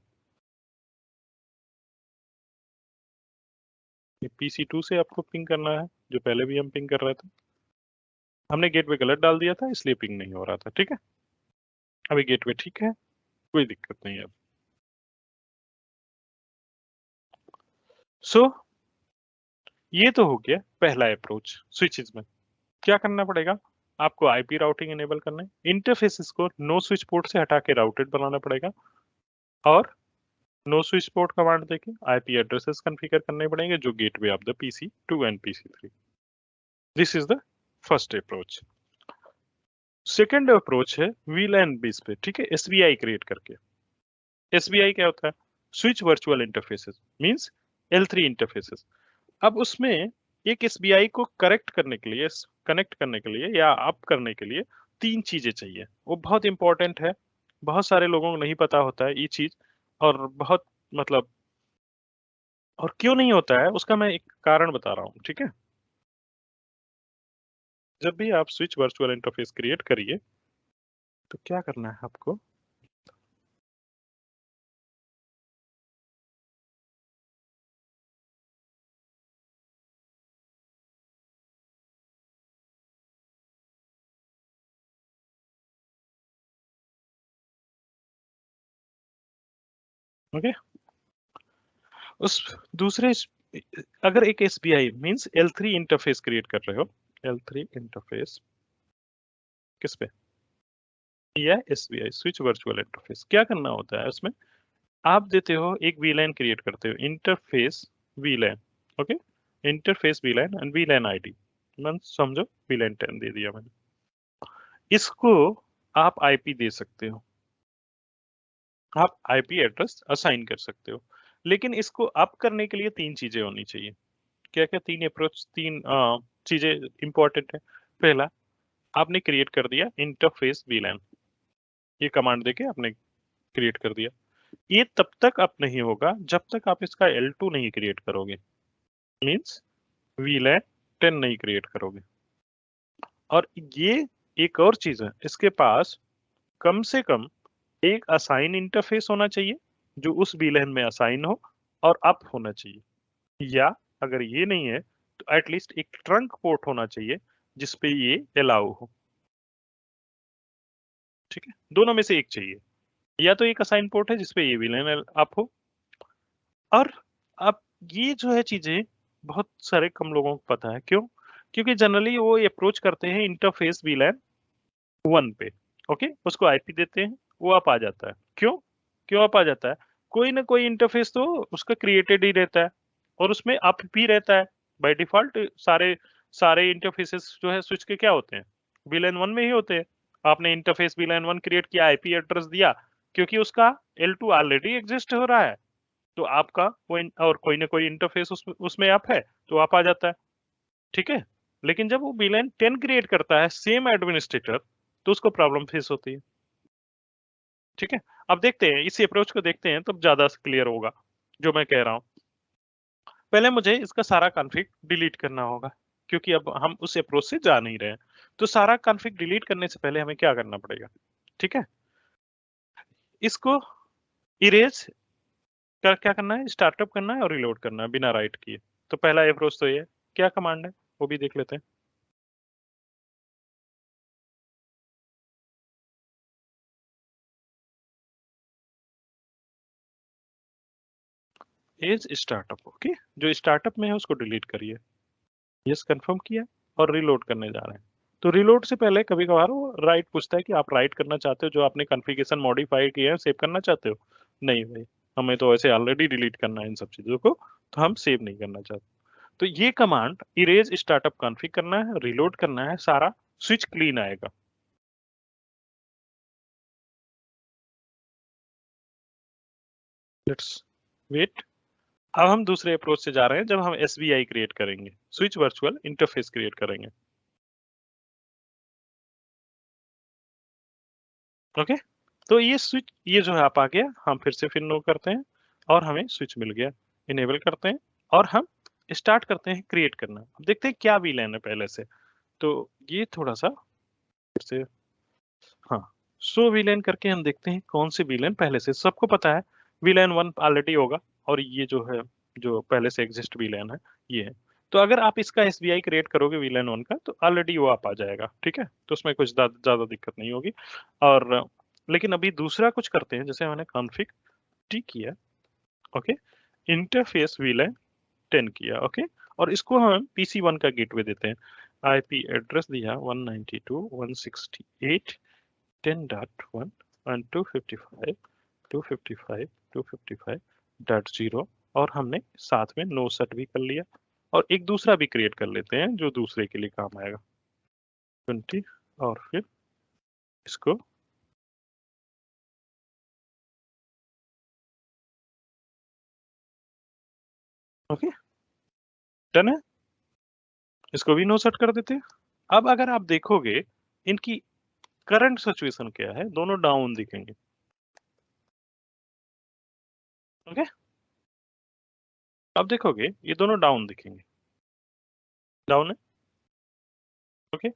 ये PC2 से आपको पिंग करना है, जो पहले भी हम पिंग कर रहे थे। हमने गेटवे गलत डाल दिया था इसलिए पिंग नहीं हो रहा था। ठीक है, अभी गेटवे ठीक है, कोई दिक्कत नहीं है। सो ये तो हो गया पहला अप्रोच स्विचेस में। क्या करना पड़ेगा, आपको आईपी राउटिंग इनेबल करना है, इंटरफेसेस को नो स्विच पोर्ट से हटा के राउटेड बनाना पड़ेगा, और नो स्विच पोर्ट कमांड देके आईपी एड्रेसेस कॉन्फ़िगर करने पड़ेंगे जो gateway of the PC2 and PC3। This is the first approach. Second approach है VLAN बेस पे, ठीक है, SVI क्रिएट करके। SVI क्या होता है, switch virtual interfaces means L3 interfaces. अब उसमें एक SVI को करेक्ट करने के लिए, कनेक्ट करने के लिए या अप करने के लिए 3 चीजें चाहिए। वो बहुत इंपॉर्टेंट है, बहुत सारे लोगों को नहीं पता होता है ये चीज, और बहुत मतलब, और क्यों नहीं होता है उसका मैं एक कारण बता रहा हूँ। ठीक है, जब भी आप स्विच वर्चुअल इंटरफेस क्रिएट करिए तो क्या करना है आपको, ओके, उस दूसरे अगर एक SBI means L3 interface create कर रहे हो, L3 इंटरफेस किस पे, या SBI स्विच वर्चुअल इंटरफेस, क्या करना होता है उसमें, आप देते हो एक VLAN क्रिएट करते हो, interface VLAN, okay, interface VLAN and VLAN ID, मन समझो VLAN 10 दे दिया मैंने। इसको आप आईपी दे सकते हो, आप आईपी एड्रेस असाइन कर सकते हो, लेकिन इसको अप करने के लिए 3 चीजें होनी चाहिए। क्या क्या 3 अप्रोच, 3 चीजें इंपॉर्टेंट है। पहला, आपने क्रिएट कर दिया इंटरफेस VLAN, ये कमांड देके आपने क्रिएट कर दिया। ये तब तक अप नहीं होगा जब तक आप इसका L2 नहीं क्रिएट करोगे, मींस VLAN 10 नहीं क्रिएट करोगे। और ये एक और चीज है, इसके पास कम से कम एक असाइन इंटरफेस होना चाहिए जो उस VLAN में असाइन हो और अप होना चाहिए, या अगर ये नहीं है तो एटलीस्ट एक ट्रंक पोर्ट होना चाहिए जिसपे ये अलाउ हो। ठीक है, दोनों में से एक चाहिए, या तो एक असाइन पोर्ट है जिसपे ये VLAN अप हो, और अब ये जो है चीजें बहुत सारे कम लोगों को पता है। क्यों? क्योंकि जनरली वो अप्रोच करते हैं इंटरफेस VLAN 1 पे, ओके, उसको आईपी देते हैं, वो अप आ जाता है। क्यों क्यों अप आ जाता है, कोई ना कोई इंटरफेस तो उसका क्रिएटेड ही रहता है और उसमें अप भी रहता है। बाय डिफॉल्ट सारे सारे इंटरफेसेस जो है स्विच के क्या होते हैं, VLAN 1 में ही होते हैं। आपने इंटरफेस VLAN 1 क्रिएट किया, आईपी एड्रेस दिया, क्योंकि उसका L2 ऑलरेडी एग्जिस्ट हो रहा है, तो आपका और कोई ना कोई इंटरफेस उसमें अप है तो आप आ जाता है। ठीक है, लेकिन जब वो VLAN 10 क्रिएट करता है सेम एडमिनिस्ट्रेटर, तो उसको प्रॉब्लम फेस होती है। ठीक है, अब देखते हैं इसी अप्रोच को, देखते हैं तब ज्यादा क्लियर होगा जो मैं कह रहा हूँ। पहले मुझे इसका सारा कॉन्फ़िग डिलीट करना होगा, क्योंकि अब हम उस अप्रोच से जा नहीं रहे हैं। तो सारा कॉन्फ़िग डिलीट करने से पहले हमें क्या करना पड़ेगा, ठीक है, इसको इरेज कर, क्या करना है, स्टार्टअप करना है और रिलोड करना है बिना राइट किए। तो पहला अप्रोच तो ये है। क्या कमांड है वो भी देख लेते हैं। एज स्टार्टअप, ओके, जो स्टार्टअप में है उसको डिलीट करिए, यस कंफर्म किया और रिलोड करने जा रहे हैं। तो रिलोड से पहले कभी कभार वो राइट पूछता है कि आप राइट करना चाहते हो, जो आपने कॉन्फ़िगरेशन मॉडिफाई किया है सेव करना चाहते हो। नहीं भाई, हमें तो ऐसे ऑलरेडी डिलीट करना है इन सब चीजों को, तो हम सेव नहीं करना चाहते। तो ये कमांड इरेज स्टार्टअप कॉन्फ़िग करना है, रिलोड करना है, सारा स्विच क्लीन आएगा। Let's wait. अब हम दूसरे अप्रोच से जा रहे हैं, जब हम SVI क्रिएट करेंगे, स्विच वर्चुअल इंटरफेस क्रिएट करेंगे। ओके, तो ये स्विच, ये जो है आप आ गया, हम फिर नो करते हैं और हमें स्विच मिल गया, इनेबल करते हैं और हम स्टार्ट करते हैं क्रिएट करना। अब देखते हैं क्या VLAN है पहले से। तो ये थोड़ा सा फिर से, हाँ, सो VLAN करके हम देखते हैं कौन से VLAN पहले से, सबको पता है VLAN 1 ऑलरेडी होगा, और ये जो है जो पहले से एग्जिस्ट VLAN है ये है। तो अगर आप इसका SBI क्रिएट करोगे VLAN 1 का तो ऑलरेडी वो आप आ जाएगा, ठीक है, तो उसमें कुछ ज्यादा दिक्कत नहीं होगी। और लेकिन अभी दूसरा कुछ करते हैं, जैसे मैंने कॉन्फ़िग टी किया, ओके, इंटरफेस VLAN 10 किया, ओके, और इसको हम PC1 का गेटवे देते हैं, IP एड्रेस दिया 192.168.10.1 और 255.255.255.0 और हमने साथ में नो सेट भी कर लिया और एक दूसरा भी क्रिएट कर लेते हैं जो दूसरे के लिए काम आएगा 20 और फिर इसको ओके डन है, इसको भी नो सेट कर देते हैं। अब अगर आप देखोगे इनकी करंट सिचुएशन क्या है, दोनों डाउन दिखेंगे, ओके, अब देखोगे ये दोनों डाउन दिखेंगे, डाउन है, ओके।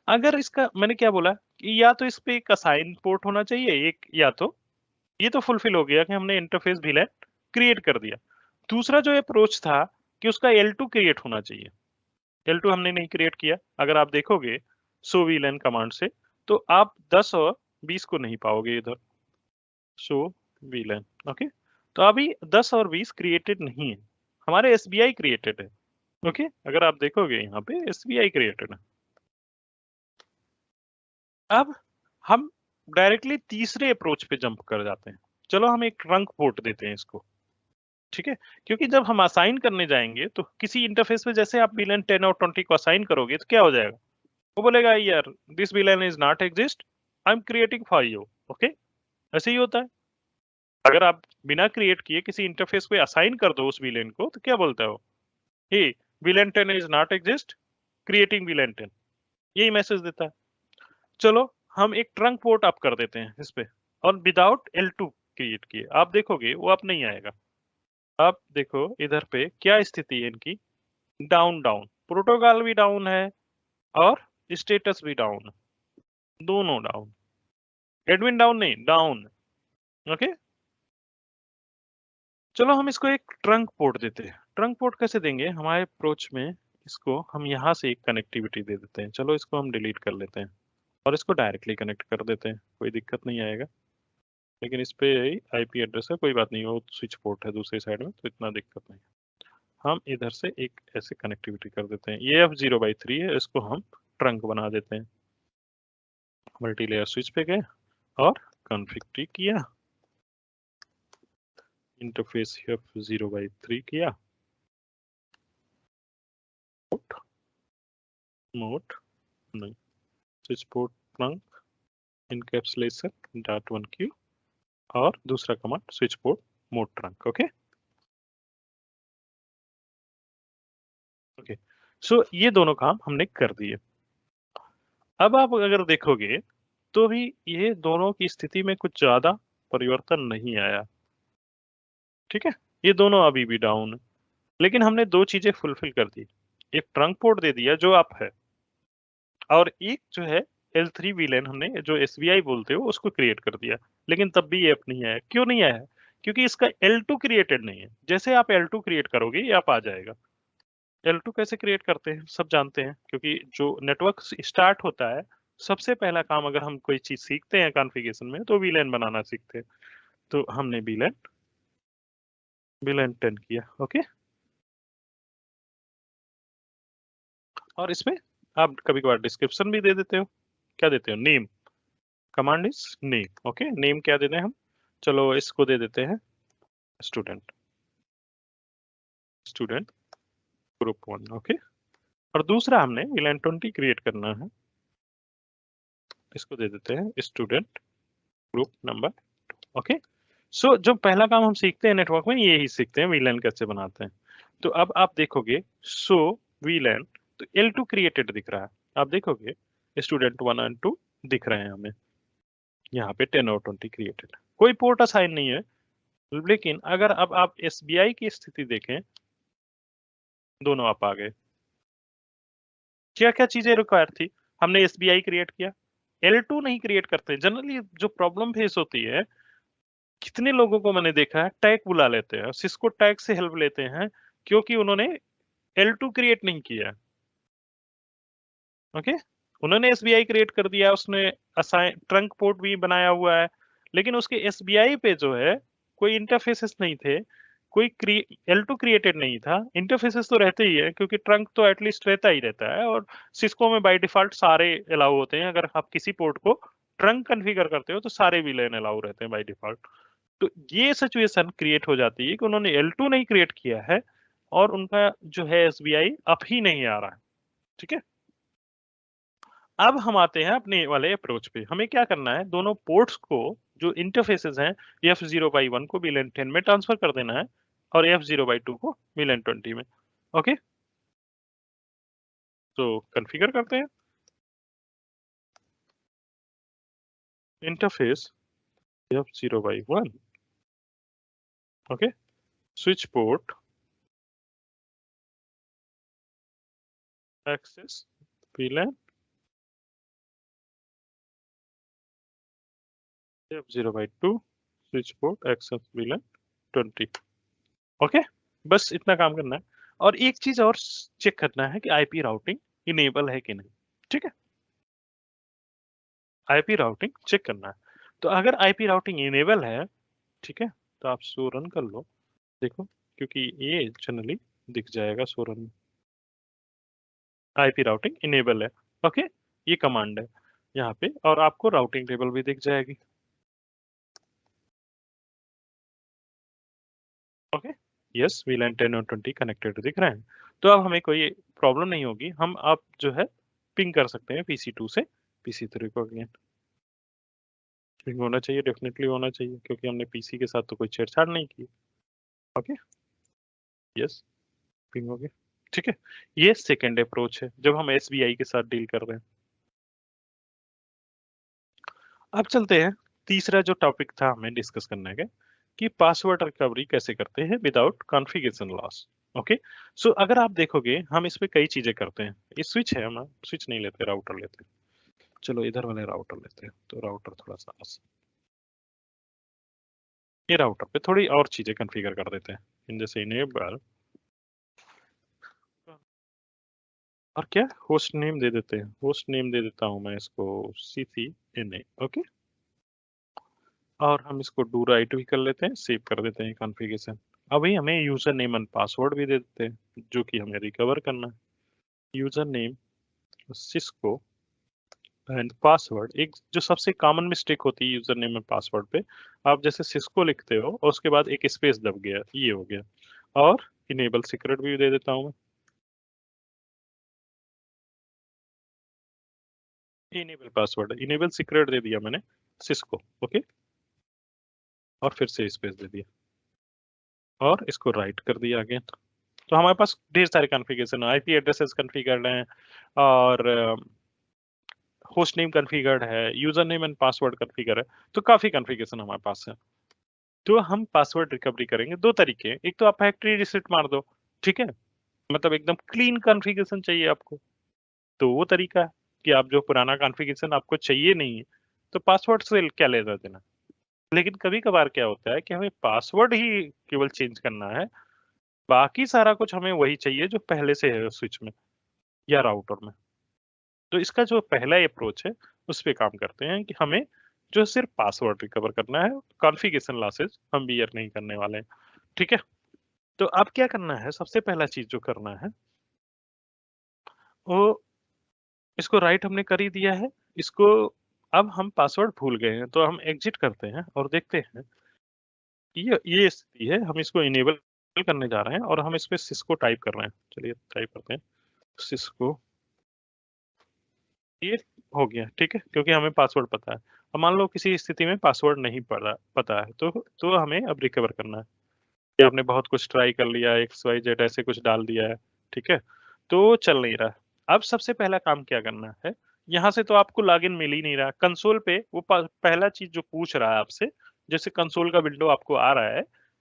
अगर इसका मैंने क्या बोला कि या तो इस पे एक असाइन पोर्ट होना चाहिए एक, या तो ये तो फुलफिल हो गया कि हमने इंटरफेस VLAN क्रिएट कर दिया। दूसरा जो अप्रोच था कि उसका L2 क्रिएट होना चाहिए, L2 हमने नहीं क्रिएट किया। अगर आप देखोगे शो VLAN कमांड से तो आप 10 और 20 को नहीं पाओगे इधर, शो VLAN, ओके। तो अभी 10 और 20 क्रिएटेड नहीं है, हमारे SBI क्रिएटेड है, ओके। अगर आप देखोगे यहाँ पे SBI क्रिएटेड है। अब हम डायरेक्टली तीसरे अप्रोच पे जंप कर जाते हैं। चलो हम एक ट्रंक पोर्ट देते हैं इसको, ठीक है, क्योंकि जब हम असाइन करने जाएंगे तो किसी इंटरफेस पे जैसे आप VLAN 10 और 20 को असाइन करोगे तो क्या हो जाएगा, वो बोलेगा यार this VLAN is not exist, I am creating for you, okay. ऐसे ही होता है, अगर आप बिना क्रिएट किए किसी इंटरफेस पे असाइन कर दो उस VLAN को तो क्या बोलता है वो, हे VLAN 10 is not exist, creating VLAN 10, यही मैसेज देता है। चलो हम एक ट्रंक पोर्ट अप कर देते हैं इस पे और विदाउट L2 क्रिएट किए, आप देखोगे वो अप नहीं आएगा। अब देखो इधर पे क्या स्थिति है इनकी, डाउन डाउन, प्रोटोकॉल भी डाउन है और स्टेटस भी डाउन है, दोनों डाउन, एडमिन डाउन नहीं, डाउन, ओके। चलो हम इसको एक ट्रंक पोर्ट देते हैं। ट्रंक पोर्ट कैसे देंगे, हमारे अप्रोच में इसको हम यहाँ से एक कनेक्टिविटी दे देते हैं। चलो इसको हम डिलीट कर लेते हैं और इसको डायरेक्टली कनेक्ट कर देते हैं, कोई दिक्कत नहीं आएगा। लेकिन इस पे IP एड्रेस है, कोई बात नहीं, वो स्विच पोर्ट है दूसरी साइड में तो इतना दिक्कत नहीं। हम इधर से एक ऐसे कनेक्टिविटी कर देते हैं, ये F0/3 है, इसको हम ट्रंक बना देते हैं। मल्टी लेयर स्विच पे गए और कॉन्फ़िग टी किया, इंटरफेस F0/3 किया, मोड नहीं, switch port trunk encapsulation .1q और दूसरा command switch port mode trunk, okay okay. So ये दोनों काम हमने कर दिए। अब आप अगर देखोगे तो भी ये दोनों की स्थिति में कुछ ज्यादा परिवर्तन नहीं आया, ठीक है, ये दोनों अभी भी डाउन है। लेकिन हमने दो चीजें फुलफिल कर दी, एक ट्रंक पोर्ट दे दिया जो अप है और एक जो है L3 VLAN हमने जो SBI बोलते हो उसको क्रिएट कर दिया। लेकिन तब भी ये अप नहीं आया, क्यों नहीं आया, क्योंकि इसका L2 क्रिएटेड नहीं है। जैसे आप L2 क्रिएट करोगे ये अप आ जाएगा। L2 कैसे क्रिएट करते हैं सब जानते हैं, क्योंकि जो नेटवर्क स्टार्ट होता है सबसे पहला काम अगर हम कोई चीज सीखते हैं कॉन्फ़िगरेशन में तो VLAN बनाना सीखते हैं। तो हमने VLAN 10 किया, ओके। और इसमें आप कभी कभार डिस्क्रिप्शन भी दे देते हो, क्या देते हो, name, command is name, okay. Name क्या देते हैं हम, चलो इसको दे देते हैं स्टूडेंट, स्टूडेंट ग्रुप 1, ओके। और दूसरा हमने VLAN 20 क्रिएट करना है, इसको दे देते हैं स्टूडेंट ग्रुप नंबर, ओके। सो जो पहला काम हम सीखते हैं नेटवर्क में यही सीखते हैं VLAN कैसे बनाते हैं। तो अब आप देखोगे सो VLAN तो L2 क्रिएटेड दिख रहा है, आप देखोगे स्टूडेंट 1 और 2 दिख रहे हैं हमें, यहाँ पे 10 और 20 क्रिएटेड, कोई पोर्ट असाइन नहीं है। लेकिन अगर अब आप SBI की स्थिति देखें, दोनों आप आ गए, क्या क्या चीजें रिक्वायर थी, हमने SBI क्रिएट किया, L2 नहीं क्रिएट करते। जनरली जो प्रॉब्लम फेस होती है, कितने लोगों को मैंने देखा है टैग बुला लेते हैं, सिस्को टैग से हेल्प लेते हैं क्योंकि उन्होंने L2 क्रिएट नहीं किया। ओके, उन्होंने SBI क्रिएट कर दिया, उसने असाइन ट्रंक पोर्ट भी बनाया हुआ है, लेकिन उसके SBI पे जो है कोई इंटरफेसेस नहीं थे, कोई L2 क्रिएटेड नहीं था। इंटरफेसेस तो रहते ही है, क्योंकि ट्रंक तो एटलीस्ट रहता ही रहता है, और सिस्को में बाय डिफॉल्ट सारे अलाउ होते हैं। अगर आप किसी पोर्ट को ट्रंक कॉन्फ़िगर करते हो तो सारे विलेन अलाउ रहते हैं बाय डिफॉल्ट। तो ये सिचुएशन क्रिएट हो जाती है कि उन्होंने L2 नहीं क्रिएट किया है और उनका जो है SBI अप ही नहीं आ रहा है। ठीक है, अब हम आते हैं अपने वाले अप्रोच पे। हमें क्या करना है, दोनों पोर्ट्स को जो इंटरफेसेस हैं F0/1 को VLAN 10 में ट्रांसफर कर देना है और F0/2 को VLAN 20 में। ओके, तो कॉन्फ़िगर करते हैं। Interface F0/1, okay, switch port access VLAN F0/2, switch port access VLAN 20। Okay, बस इतना काम करना है। और एक चीज और चेक करना है कि आईपी राउटिंग इनेबल है कि नहीं। ठीक है, आईपी राउटिंग चेक करना है। तो अगर आईपी राउटिंग इनेबल है, ठीक है, तो आप शो रन कर लो, देखो, क्योंकि ये जनरली दिख जाएगा शो रन में, आईपी राउटिंग इनेबल है। ओके, ये कमांड है यहाँ पे, और आपको राउटिंग टेबल भी दिख जाएगी। ओके, यस, VLAN 10 और 20 कनेक्टेड दिख रहे हैं। तो अब हमें कोई प्रॉब्लम नहीं होगी, हम अब जो है पिंग कर सकते हैं PC2 से PC3 को अगेन। पिंग होना चाहिए, डेफिनेटली होना चाहिए, क्योंकि हमने पीसी के साथ तो कोई छेड़छाड़ नहीं की। ओके, यस, पिंग हो गया। ठीक है, ये सेकेंड अप्रोच है जब हम SBI के साथ डील कर रहे हैं। अब चलते हैं, तीसरा जो टॉपिक था हमें डिस्कस करने का, कि पासवर्ड रिकवरी कैसे करते हैं विदाउट कॉन्फ़िगरेशन लॉस। ओके, सो अगर आप देखोगे हम इस पे कई चीजें करते हैं। ये स्विच है, हम स्विच नहीं लेते, राउटर लेते हैं। चलो इधर वाले राउटर लेते हैं, तो राउटर थोड़ा सा ये राउटर पे थोड़ी और चीजें कॉन्फ़िगर कर देते हैं, इन जैसे इनेबल, और क्या होस्ट नेम दे देते हैं। होस्ट नेम दे देता हूं मैं इसको CCNA। ओके, और हम इसको डू राइट भी कर लेते हैं, सेव कर देते हैं कॉन्फ़िगरेशन। अभी हमें यूजर नेम एंड पासवर्ड भी दे देते हैं जो कि हमें रिकवर करना है। User name Cisco and password, एक जो सबसे कॉमन मिस्टेक होती है यूजर नेम एंड पासवर्ड पे, आप जैसे सिस्को लिखते हो और उसके बाद एक स्पेस दब गया, ये हो गया। और इनेबल सीक्रेट भी दे देता हूँ मैं, इनेबल पासवर्ड, इनेबल सीक्रेट दे दिया मैंने सिस्को। ओके, और फिर से स्पेस दे दिया और इसको राइट कर दिया आगे। तो हमारे पास ढेर सारे कॉन्फ़िगरेशन है, आईपी एड्रेसेस कॉन्फ़िगर्ड हैं, और होस्ट नेम कॉन्फ़िगर्ड है, user name and password configure है। तो काफी कॉन्फ़िगरेशन हमारे पास है। तो हम पासवर्ड रिकवरी करेंगे दो तरीके, एक तो आप फैक्ट्री रीसेट मार दो, ठीक है, मतलब एकदम क्लीन कॉन्फ़िगरेशन चाहिए आपको, तो वो तरीका है कि आप जो पुराना कॉन्फ़िगरेशन आपको चाहिए नहीं है, तो पासवर्ड से क्या लेना देना। लेकिन कभी कभार क्या होता है कि हमें पासवर्ड ही केवल चेंज करना है, बाकी सारा कुछ हमें वही चाहिए जो पहले से है स्विच में या राउटर में। तो इसका जो पहला अप्रोच है उस पे काम करते हैं कि हमें जो सिर्फ पासवर्ड रिकवर करना है, कॉन्फ़िगरेशन लॉसेस हम बियर नहीं करने वाले हैं। ठीक है, तो अब क्या करना है, सबसे पहला चीज जो करना है वो, इसको राइट हमने कर ही दिया है, इसको अब हम पासवर्ड भूल गए हैं, तो हम एग्जिट करते हैं और देखते हैं कि ये स्थिति है, हम इसको इनेबल करने जा रहे हैं और हम इस पे सिस्को टाइप कर रहे हैं। चलिए टाइप करते हैं सिस्को, ये हो गया। ठीक है, क्योंकि हमें पासवर्ड पता है। अब मान लो किसी स्थिति में पासवर्ड नहीं पता है, तो हमें अब रिकवर करना है कि आपने बहुत कुछ ट्राई कर लिया, XYZ ऐसे कुछ डाल दिया है, ठीक है, तो चल नहीं रहा। अब सबसे पहला काम क्या करना है, यहाँ से तो आपको लॉगिन मिल ही नहीं रहा, कंसोल पे वो पहला चीज जो पूछ रहा है आपसे, जैसे कंसोल का विंडो आपको आ रहा है,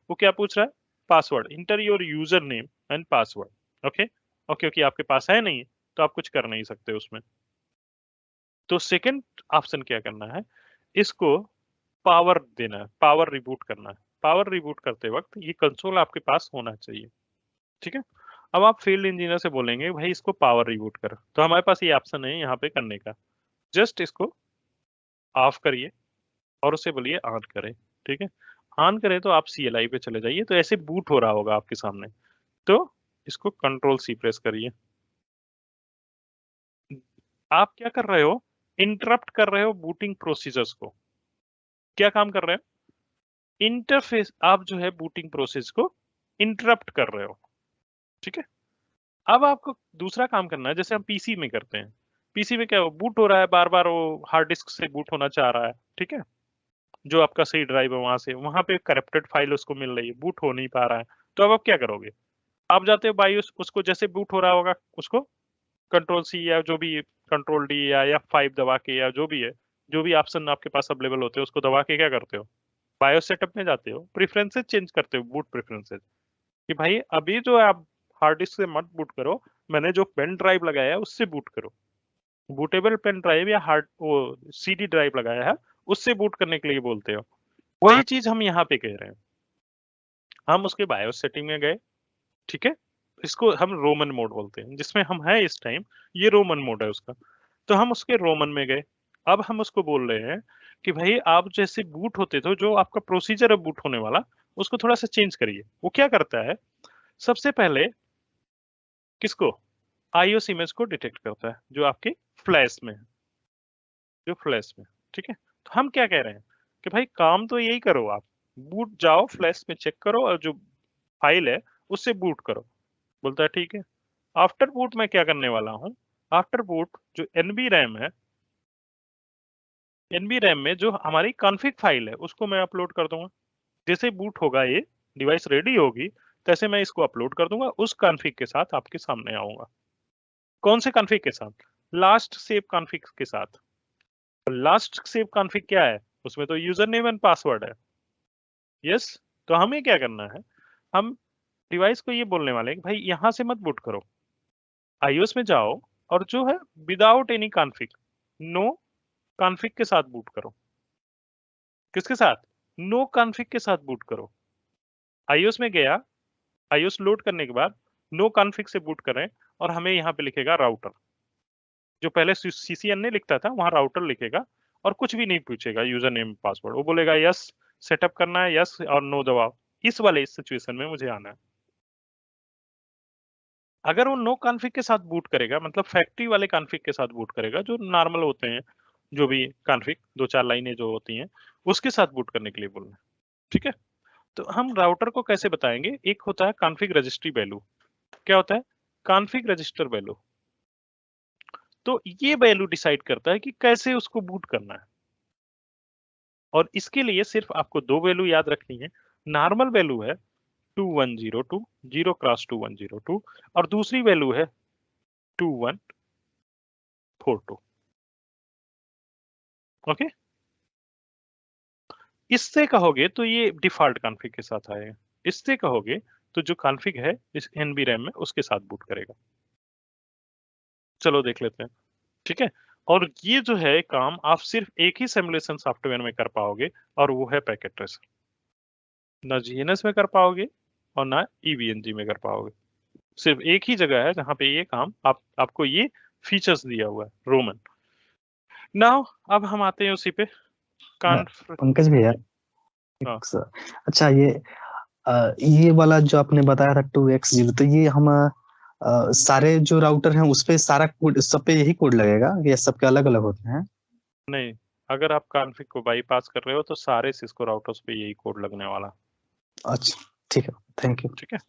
वो क्या पूछ रहा है, password, inter your user name and password. Okay, और क्योंकि आपके पास है नहीं, तो आप कुछ कर नहीं सकते उसमें। तो सेकंड ऑप्शन क्या करना है, इसको पावर देना है, पावर रिबूट करना है। पावर रिबूट करते वक्त ये कंसोल आपके पास होना चाहिए। ठीक है, अब आप फील्ड इंजीनियर से बोलेंगे भाई इसको पावर रिबूट कर, तो हमारे पास ये ऑप्शन है यहाँ पे करने का, जस्ट इसको ऑफ करिए और उसे बोलिए ऑन करें। ठीक है, ऑन करें तो आप CLI पे चले जाइए, तो ऐसे बूट हो रहा होगा आपके सामने। तो इसको कंट्रोल C प्रेस करिए। आप क्या कर रहे हो, इंटरप्ट कर रहे हो बूटिंग प्रोसीजर्स को। क्या काम कर रहे हो, इंटरफेस, आप जो है बूटिंग प्रोसेस को इंटरप्ट कर रहे हो। ठीक है, अब आपको दूसरा काम करना है, जैसे हम पीसी में करते हैं। पीसी में क्या हो, बूट हो रहा है बार बार, वो हार्ड डिस्क से बूट होना चाह रहा है। ठीक है, जो आपका सही ड्राइव है वहां से, वहां पे करप्टेड फाइल उसको मिल रही है, बूट हो नहीं पा रहा है। तो अब आप क्या करोगे, आप जाते हो बायोस, उसको जैसे बूट हो रहा होगा उसको कंट्रोल C या जो भी कंट्रोल D या F5 दबा के, या जो भी है, जो भी ऑप्शन आपके पास अवेलेबल होते हैं उसको दबा के क्या करते हो, बायोस सेटअप में जाते हो, प्रेफरेंसेस चेंज करते हो, बूट प्रेफरेंसेस, कि भाई अभी जो आप हार्ड डिस्क से मत बूट करो, मैंने जो पेन ड्राइव लगाया है उससे बूट करो। बूटेबल पेन ड्राइव या हार्ड वो CD ड्राइव लगाया है, उससे बूट करने के लिए बोलते हो। वही चीज हम यहाँ पे कह रहे हैं। हम उसके बायोस सेटिंग में गए। ठीक है, इसको हम रोमन मोड बोलते हैं, जिसमें हम हैं इस टाइम, ये रोमन मोड है उसका। तो हम उसके रोमन में गए। अब हम उसको बोल रहे हैं कि भाई आप जैसे बूट होते थे, जो आपका प्रोसीजर है बूट होने वाला, उसको थोड़ा सा चेंज करिए। वो क्या करता है, सबसे पहले किसको, iOS इमेज को डिटेक्ट करता है जो आपके फ्लैश में है, जो फ्लैश में। ठीक है, तो हम क्या कह रहे हैं कि भाई काम तो यही करो, आप बूट जाओ, फ्लैश में चेक करो और जो फाइल है उससे बूट करो। बोलता है ठीक है। आफ्टर बूट मैं क्या करने वाला हूँ, आफ्टर बूट जो एनबी रैम है, एनबी रैम में जो हमारी कॉन्फ़िग फाइल है उसको मैं अपलोड कर दूंगा। जैसे बूट होगा, ये डिवाइस रेडी होगी, तैसे मैं इसको अपलोड कर दूंगा, उस कॉन्फ़िग के साथ आपके सामने आऊंगा। कौन से कॉन्फ़िग के साथ, लास्ट सेव कॉन्फ़िग के साथ। लास्ट सेव कॉन्फ़िग क्या है, उसमें तो यूजर नेम एंड पासवर्ड है। यस, तो हमें क्या करना है, हम डिवाइस को ये बोलने वाले हैं कि भाई यहां से मत बूट करो, iOS में जाओ और जो है without any config, no config के साथ बूट करो। किसके साथ, नो कॉन्फ़िग के साथ बूट करो। iOS में गया, iOS लोड करने के बाद नो कॉन्फ़िग से बूट करें, और हमें यहाँ पे लिखेगा राउटर। जो पहले CCNA लिखता था वहां राउटर लिखेगा, और कुछ भी नहीं पूछेगा, यूजर नेम पासवर्ड, वो बोलेगा यस सेटअप करना है, यस और नो दबाओ। इस वाले सिचुएशन में मुझे आना है। अगर वो नो कॉन्फ़िग के साथ बूट करेगा, मतलब फैक्ट्री वाले कॉन्फ़िग के साथ बूट करेगा, जो नॉर्मल होते हैं, जो भी कॉन्फ़िग दो चार लाइनें जो होती हैं, उसके साथ बूट करने के लिए बोलना है। ठीक है, तो हम राउटर को कैसे बताएंगे, एक होता है कॉन्फ़िग रजिस्ट्री वैल्यू। क्या होता है, कॉन्फ़िग रजिस्टर वैल्यू। तो ये वैल्यू डिसाइड करता है कि कैसे उसको बूट करना है, और इसके लिए सिर्फ आपको दो वैल्यू याद रखनी है। नॉर्मल वैल्यू है 2102, 0x2102, और दूसरी वैल्यू है 2142। ओके, इससे कहोगे तो ये डिफॉल्ट कॉन्फ़िग के साथ आएगा, इससे कहोगे तो जो कॉन्फ़िग है इस एनबी रैम में उसके साथ बूट करेगा। चलो देख लेते हैं। ठीक है, और ये जो है काम आप सिर्फ एक ही सिमुलेशन सॉफ्टवेयर में कर पाओगे, और वो है पैकेट ट्रेसर। ना GNS में कर पाओगे और ना EVNG में कर पाओगे। सिर्फ एक ही जगह है जहां पे ये काम आपको ये फीचर्स दिया हुआ है, रोमन। नाउ अब हम आते हैं उसी पे, कॉन्फ पंकज भैया, हाँ अच्छा ये वाला जो आपने बताया था 2x0, तो ये हम सारे जो राउटर हैं उस पे सारा कोड, सब पे यही कोड लगेगा या सबके अलग अलग होते हैं? नहीं, अगर आप कॉन्फ़िग को बाईपास कर रहे हो तो सारे सिस्को राउटर्स पे यही कोड लगने वाला। अच्छा, ठीक है, थैंक यू। ठीक है।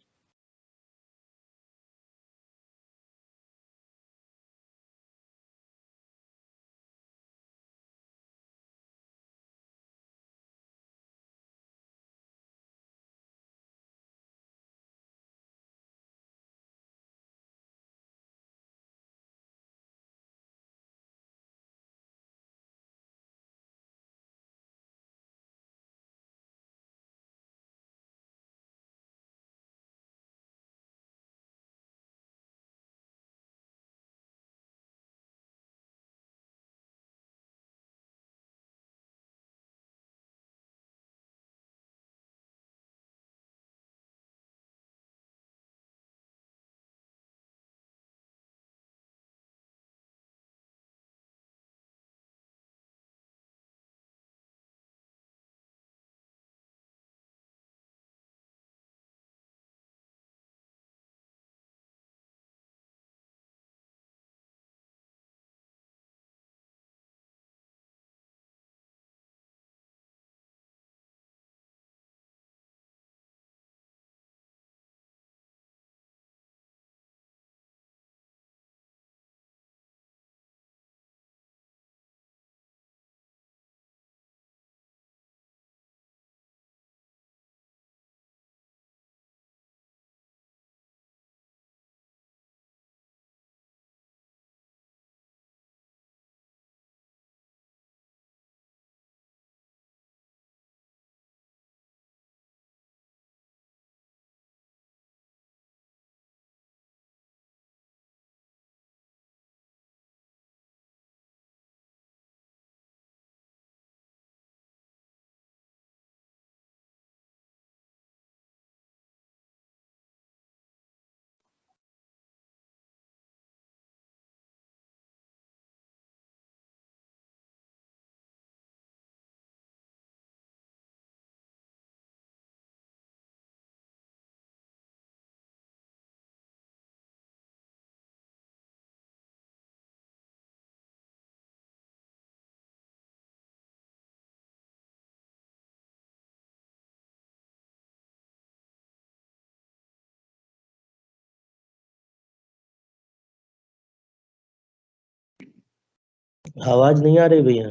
आवाज नहीं आ रही भैया।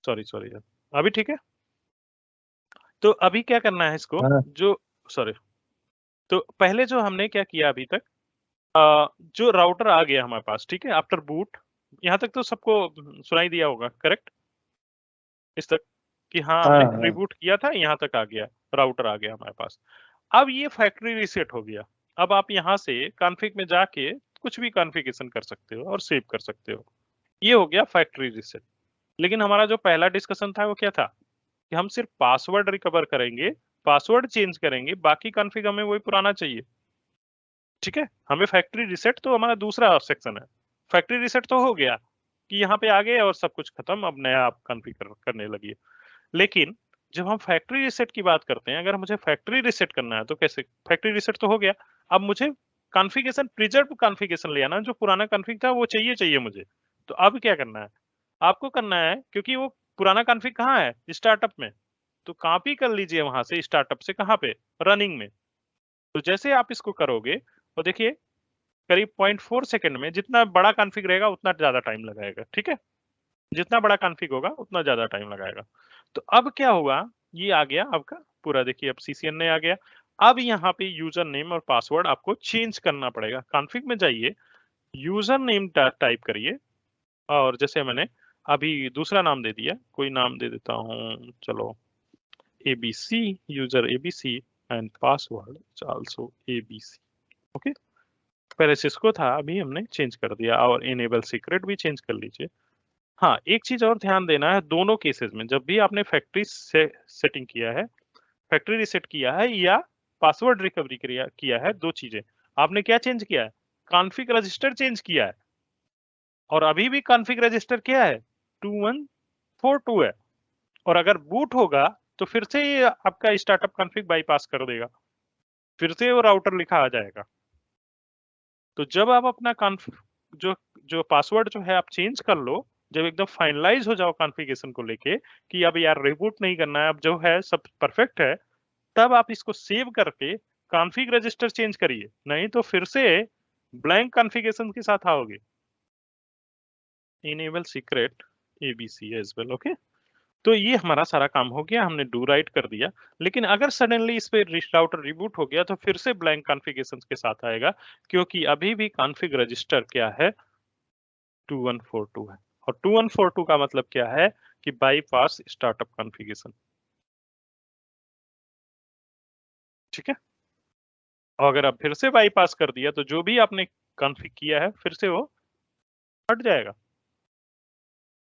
सॉरी सॉरी, अभी ठीक है। तो अभी क्या करना है इसको, हाँ जो सॉरी, तो पहले जो हमने क्या किया अभी तक, जो राउटर आ गया हमारे पास, ठीक है, आफ्टर बूट, यहाँ तक तो सबको सुनाई दिया होगा, करेक्ट? इस तक कि हाँ हाँ हमने हाँ रिबूट किया था, यहाँ तक आ गया, राउटर आ गया हमारे पास। अब ये फैक्ट्री रीसेट हो गया। अब आप यहाँ से कॉन्फ़िग में जाके कुछ भी कॉन्फ़िगरेशन कर सकते हो और सेव कर सकते हो। ये हो गया फैक्ट्री रीसेट। लेकिन हमारा जो पहला डिस्कशन था वो क्या था कि हम सिर्फ पासवर्ड रिकवर करेंगे, पासवर्ड चेंज करेंगे, बाकी कॉन्फ़िग हमें वही पुराना चाहिए। ठीक है, हमें फैक्ट्री रीसेट तो हमारा दूसरा सेक्शन है। फैक्ट्री रीसेट तो हो गया कि यहाँ पे आ गए और सब कुछ खत्म, अब नया आप कॉन्फ़िगर करने लगिए। लेकिन जब हम फैक्ट्री रीसेट की बात करते हैं, अगर मुझे फैक्ट्री रीसेट करना है तो कैसे? फैक्ट्री रीसेट तो हो गया, अब मुझे कॉन्फ़िगरेशन, प्रिजर्व कॉन्फ़िगरेशन ले आना, जो पुराना कॉन्फ़िग था वो चाहिए मुझे। तो अब क्या करना है? आपको करना है, क्योंकि वो पुराना कॉन्फ़िग कहाँ है? स्टार्टअप में। तो कॉपी कर लीजिए वहां से स्टार्टअप से, कहाँ पे? रनिंग में। तो जैसे आप इसको करोगे तो देखिए करीब 0.4 सेकंड में, जितना बड़ा कॉन्फ़िग रहेगा उतना ज्यादा टाइम लगाएगा, ठीक है? जितना बड़ा कॉन्फ़िग होगा उतना ज्यादा टाइम लगाएगा। तो अब क्या हुआ, ये आ गया आपका पूरा, देखिए अब CCNA आ गया। अब यहाँ पे यूजर नेम और पासवर्ड आपको चेंज करना पड़ेगा। कॉन्फ़िग में जाइए, यूजर नेम टाइप करिए, और जैसे मैंने अभी दूसरा नाम दे दिया, कोई नाम दे देता हूँ, चलो ABC, user ABC, and password also ABC। Okay, पहले सिस्को था, अभी हमने चेंज कर दिया, और इनेबल सीक्रेट भी चेंज कर लीजिए। हाँ, एक चीज और ध्यान देना है, दोनों केसेस में जब भी आपने फैक्ट्री से सेटिंग किया है, फैक्ट्री रीसेट किया है या पासवर्ड रिकवरी किया है, दो चीजें आपने क्या चेंज किया है? कॉन्फ़िग रजिस्टर चेंज किया है, और अभी भी कॉन्फ़िग रजिस्टर क्या है? 2142 है। और अगर बूट होगा तो फिर से ये आपका स्टार्टअप कॉन्फ़िग बाईपास कर देगा, फिर से वो राउटर लिखा आ जाएगा। तो जब आप अपना जो जो पासवर्ड जो है आप चेंज कर लो, जब एकदम फाइनलाइज हो जाओ कॉन्फ़िगरेशन को लेके कि अब यार रिबूट नहीं करना है, अब जो है सब परफेक्ट है, तब आप इसको सेव करके कॉन्फ़िग रजिस्टर चेंज करिए, नहीं तो फिर से ब्लैंक कॉन्फ़िगरेशन के साथ आओगे। Enable secret ABC as well, okay. तो ये हमारा सारा काम हो गया, हमने डू राइट कर दिया। लेकिन अगर सडनली इस पे राउटर रिबूट हो गया तो फिर से ब्लैंक कॉन्फ़िगरेशन के साथ आएगा, क्योंकि अभी भी कॉन्फ़िग रजिस्टर क्या है? 2142 है। और 2142 का मतलब क्या है कि बाईपास स्टार्टअप कॉन्फ़िगरेशन। ठीक है, और अगर आप फिर से बाईपास कर दिया तो जो भी आपने कॉन्फ़िग किया है फिर से वो हट जाएगा,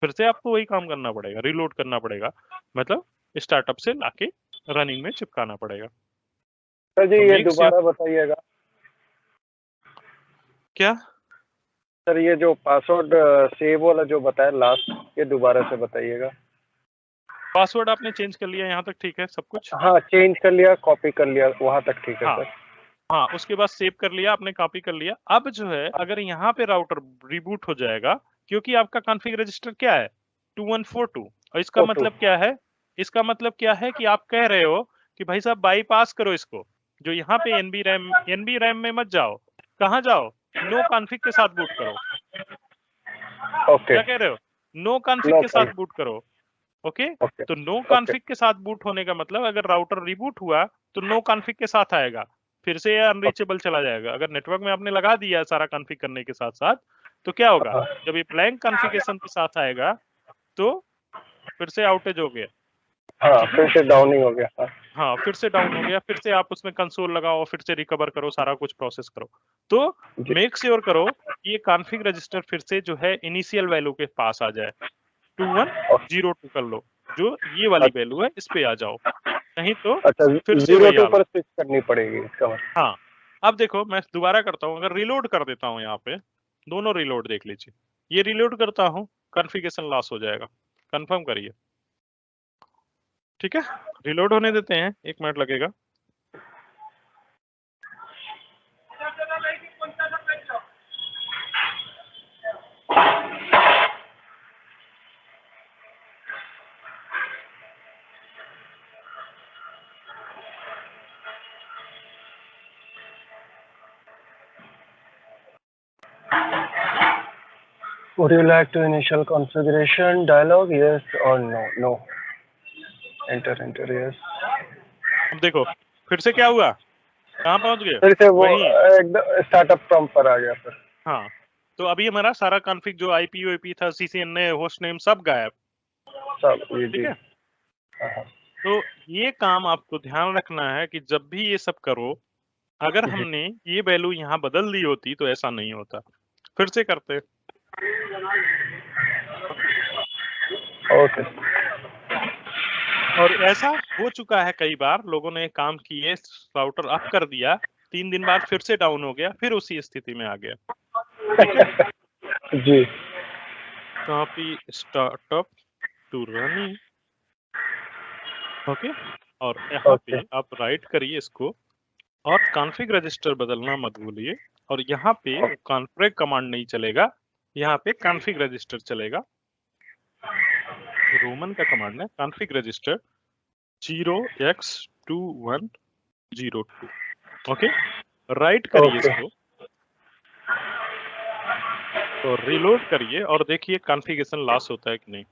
फिर से आपको वही काम करना पड़ेगा, रीलोड करना पड़ेगा, मतलब स्टार्टअप से लाके रनिंग में चिपकाना पड़ेगा। सर जी तो ये मेक श्योर, दोबारा बताइएगा। क्या सर ये जो पासवर्ड सेव वाला जो बताया लास्ट, ये दोबारा से बताइएगा। पासवर्ड आपने चेंज कर लिया, यहाँ तक ठीक है सब कुछ? हाँ चेंज कर लिया, कॉपी कर लिया, वहाँ तक ठीक है हाँ सर। हाँ, उसके बाद सेव कर लिया आपने, कॉपी कर लिया। अब जो है अगर यहाँ पे राउटर रिबूट हो जाएगा, क्योंकि आपका कॉन्फ़िग रजिस्टर क्या है? 2142। और इसका फोटो। मतलब क्या है? इसका मतलब क्या है कि आप कह रहे हो कि भाई साहब बाईपास करो इसको, जो यहाँ पे एनबी रैम में मत जाओ, कहाँ जाओ? नो कॉन्फ़िग के साथ बूट करो। ओके। क्या कह रहे हो? नो कॉन्फ़िग नो के कॉल। साथ बूट करो। Okay, okay. तो नो ओके। कॉन्फ़िग के साथ बूट होने का मतलब अगर राउटर रिबूट हुआ तो नो कॉन्फ़िग के साथ आएगा, फिर से ये अनरीचेबल चला जाएगा। अगर नेटवर्क में आपने लगा दिया है सारा कॉन्फ़िग करने के साथ साथ, तो क्या होगा? हाँ जब ये ब्लैंक कॉन्फ़िगरेशन के साथ आएगा तो फिर से आउटेज हो गया। हाँ, ठीक है, फिर से डाउन ही हो गया। हाँ हाँ फिर से डाउन हो गया, फिर से आप उसमें कंसोल लगाओ, फिर से रिकवर करो, सारा कुछ प्रोसेस करो। तो जी। मेक श्योर करो कि ये कॉन्फ़िग रजिस्टर फिर से जो है इनिशियल वैल्यू के पास आ जाए, 2102 कर लो, जो ये वाली वैल्यू है इस पे आ जाओ, नहीं तो अच्छा, फिर से वही 02 हाल। पर स्विच करनी पड़ेगी इसका मतलब। हाँ, अब देखो मैं दोबारा करता हूँ, अगर रिलोड कर देता हूँ यहाँ पे, दोनों रिलोड देख लीजिए, ये रिलोड करता हूँ, कॉन्फ़िगरेशन लॉस हो जाएगा, कंफर्म करिए। ठीक है, रिलोड होने देते हैं, 1 मिनट लगेगा। Would you like to initial configuration dialog? Yes or no? No. Enter yes. अब देखो फिर से क्या हुआ, कहाँ पहुंच गए, फिर से वो वही। एकदम स्टार्टअप प्रॉम्प्ट पर आ गया फिर। हाँ, तो अभी हमारा सारा कॉन्फ़िग जो आईपी था, सीसीएनए, होस्ट नेम सब गायब, सब ये ठीक जी। है। तो ये काम आपको ध्यान रखना है कि जब भी ये सब करो, अगर हमने ये वैल्यू यहाँ बदल दी होती तो ऐसा नहीं होता। फिर से करते, ओके। और ऐसा हो चुका है कई बार, लोगों ने काम किए, राउटर अप कर दिया, 3 दिन बाद फिर से डाउन हो गया, फिर उसी स्थिति में आ गया। जी। Copy startup to running, okay, और यहाँ पे आप राइट करिए इसको, और कॉन्फ़िग रजिस्टर बदलना मत भूलिए, और यहाँ पे कॉन्फ़िग कमांड नहीं चलेगा, यहाँ पे कॉन्फ़िग रजिस्टर चलेगा। रोमन का कमांड है config register 0x2102, okay, right करिए इसको और रीलोड करिए और देखिए कॉन्फ़िगरेशन लॉस होता है कि नहीं।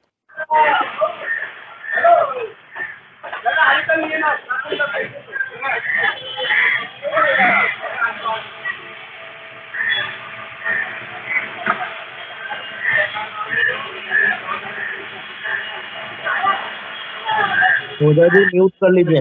जी म्यूट कर लीजिए।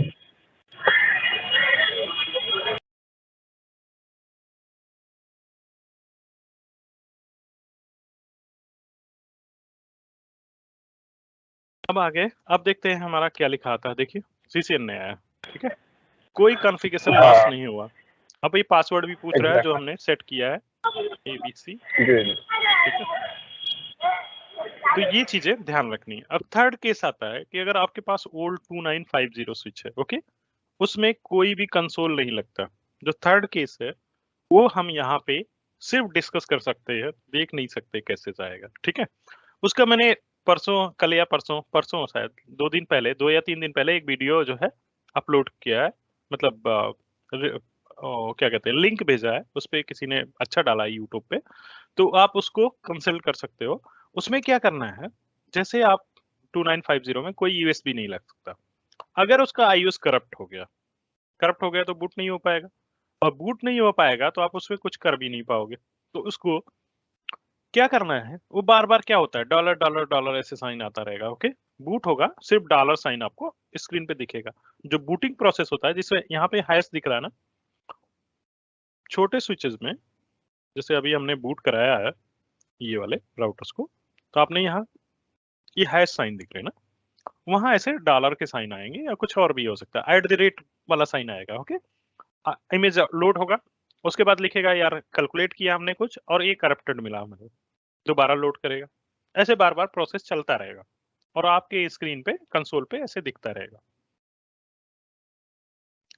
अब आगे, अब देखते हैं हमारा क्या लिखा आता है। देखिए सीसीएनए आया, ठीक है, कोई कॉन्फ़िगरेशन लॉस नहीं हुआ। अब ये पासवर्ड भी पूछ रहा है जो हमने सेट किया है ABC, ठीक है। तो ये चीजें ध्यान रखनी है। अब थर्ड केस आता है कि अगर आपके पास ओल्ड 2950 स्विच है, ओके, उसमें कोई भी कंसोल नहीं लगता। जो थर्ड केस है वो हम यहाँ पे सिर्फ डिस्कस कर सकते हैं, देख नहीं सकते कैसे जाएगा, ठीक है। उसका मैंने परसों, कल या परसों शायद 2 दिन पहले, 2 या 3 दिन पहले एक वीडियो जो है अपलोड किया है, मतलब क्या कहते हैं, लिंक भेजा है, उस पे किसी ने अच्छा डाला है यूट्यूब पे, तो आप उसको कंसल्ट कर सकते हो। उसमें क्या करना है, जैसे आप 2950 में कोई यूएसबी नहीं लग सकता, अगर उसका आईओएस करप्ट हो गया तो बूट नहीं हो पाएगा, और बूट नहीं हो पाएगा तो आप उसमें कुछ कर भी नहीं पाओगे। तो उसको क्या करना है, वो बार बार क्या होता है, डॉलर डॉलर डॉलर ऐसे साइन आता रहेगा, ओके, बूट होगा सिर्फ डॉलर साइन आपको स्क्रीन पे दिखेगा। जो बूटिंग प्रोसेस होता है, जिसमें यहाँ पे हैश दिख रहा है ना, छोटे स्विचेस में, जैसे अभी हमने बूट कराया है ये वाले राउटर्स को, तो आपने यहाँ ये हैश साइन दिख रहे हैं ना, वहां ऐसे डॉलर के साइन आएंगे या कुछ और भी हो सकता है, @ वाला साइन आएगा, ओके। इमेज लोड होगा, उसके बाद लिखेगा यार कैलकुलेट किया हमने कुछ और ये करप्टेड मिला हमें, दोबारा लोड करेगा, ऐसे बार बार प्रोसेस चलता रहेगा और आपके स्क्रीन पे, कंसोल पे ऐसे दिखता रहेगा,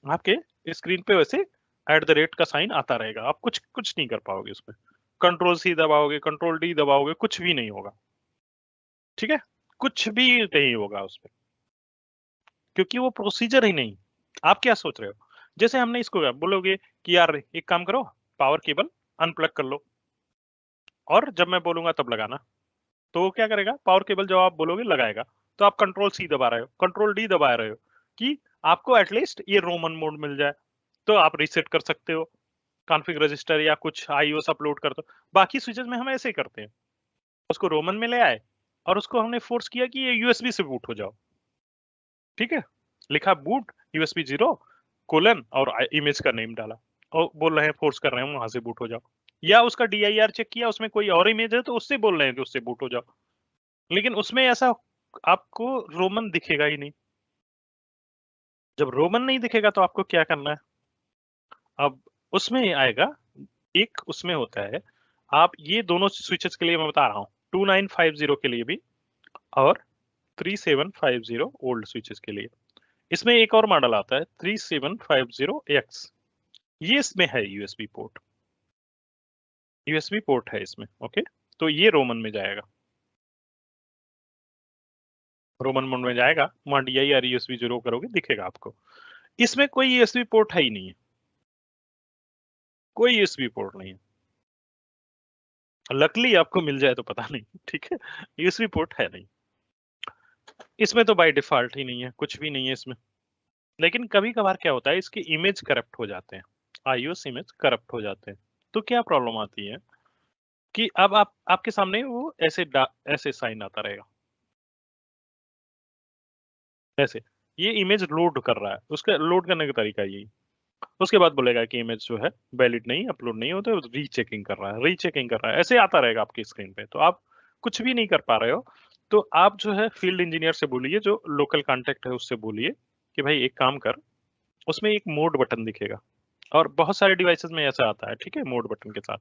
आपके स्क्रीन पे वैसे @ का साइन आता रहेगा, आप कुछ नहीं कर पाओगे उसमें, कंट्रोल C दबाओगे, कंट्रोल D दबाओगे, कुछ भी नहीं होगा, ठीक है, कुछ भी नहीं होगा उसमें, क्योंकि वो प्रोसीजर ही नहीं। आप क्या सोच रहे हो, जैसे हमने इसको बोलोगे कि यार एक काम करो, पावर केबल अनप्लग कर लो, और जब मैं बोलूंगा तब लगाना, तो वो क्या करेगा, पावर केबल जब आप बोलोगे लगाएगा, तो आप कंट्रोल C दबा रहे हो, कंट्रोल D दबा रहे हो कि आपको एटलीस्ट ये रोमन मोड मिल जाए, तो आप रीसेट कर सकते हो कॉन्फ़िग रजिस्टर या कुछ आईओएस अपलोड कर दो। बाकी स्विचेस में हम ऐसे ही करते हैं, उसको रोमन में ले आए और उसको हमने फोर्स किया कि ये यूएसबी से बूट हो जाओ, ठीक है, लिखा बूट USB 0 और इमेज का नेम डाला और बोल रहे हैं, फोर्स कर रहे हैं वहां से बूट हो जाओ, या उसका DIR चेक किया, उसमें कोई और इमेज है तो उससे बोल रहे हैं कि उससे बूट हो जाओ, लेकिन उसमें ऐसा आपको रोमन दिखेगा ही नहीं। जब रोमन नहीं दिखेगा तो आपको क्या करना है, अब उसमें आएगा, एक उसमें होता है, आप ये दोनों स्विचेस के लिए मैं बता रहा हूँ, 2950 के लिए भी और 3750 ओल्ड स्विचेस के लिए, इसमें एक और मॉडल आता है 3750X, ये इसमें है यूएसबी पोर्ट है इसमें, ओके, तो ये रोमन में जाएगा, रोमन मोड में जाएगा, वहां DIR USB 0 करोगे दिखेगा आपको, इसमें कोई USB पोर्ट है ही नहीं है, कोई USB पोर्ट नहीं है, लकली आपको मिल जाए तो पता नहीं, ठीक है, यूएसबी पोर्ट है नहीं इसमें, तो बाय डिफॉल्ट ही नहीं है, कुछ भी नहीं है इसमें। लेकिन कभी कभार क्या होता है, इसके इमेज करप्ट हो जाते हैं, आईओएस इमेज करप्ट हो जाते हैं। तो क्या प्रॉब्लम आती है कि अब आपके सामने वो ऐसे साइन आता रहेगा, ऐसे ये इमेज लोड कर रहा है, उसका लोड करने का तरीका यही। उसके बाद बोलेगा कि इमेज जो है वैलिड नहीं, अपलोड नहीं होता, रीचेकिंग कर रहा है, रीचेकिंग कर रहा है, ऐसे आता रहेगा आपकी स्क्रीन पे। तो आप कुछ भी नहीं कर पा रहे हो, तो आप जो है फील्ड इंजीनियर से बोलिए, जो लोकल कांटेक्ट है उससे बोलिए कि भाई एक काम कर, उसमें एक मोड बटन दिखेगा, और बहुत सारे डिवाइसेस में ऐसा आता है, ठीक है, मोड बटन के साथ,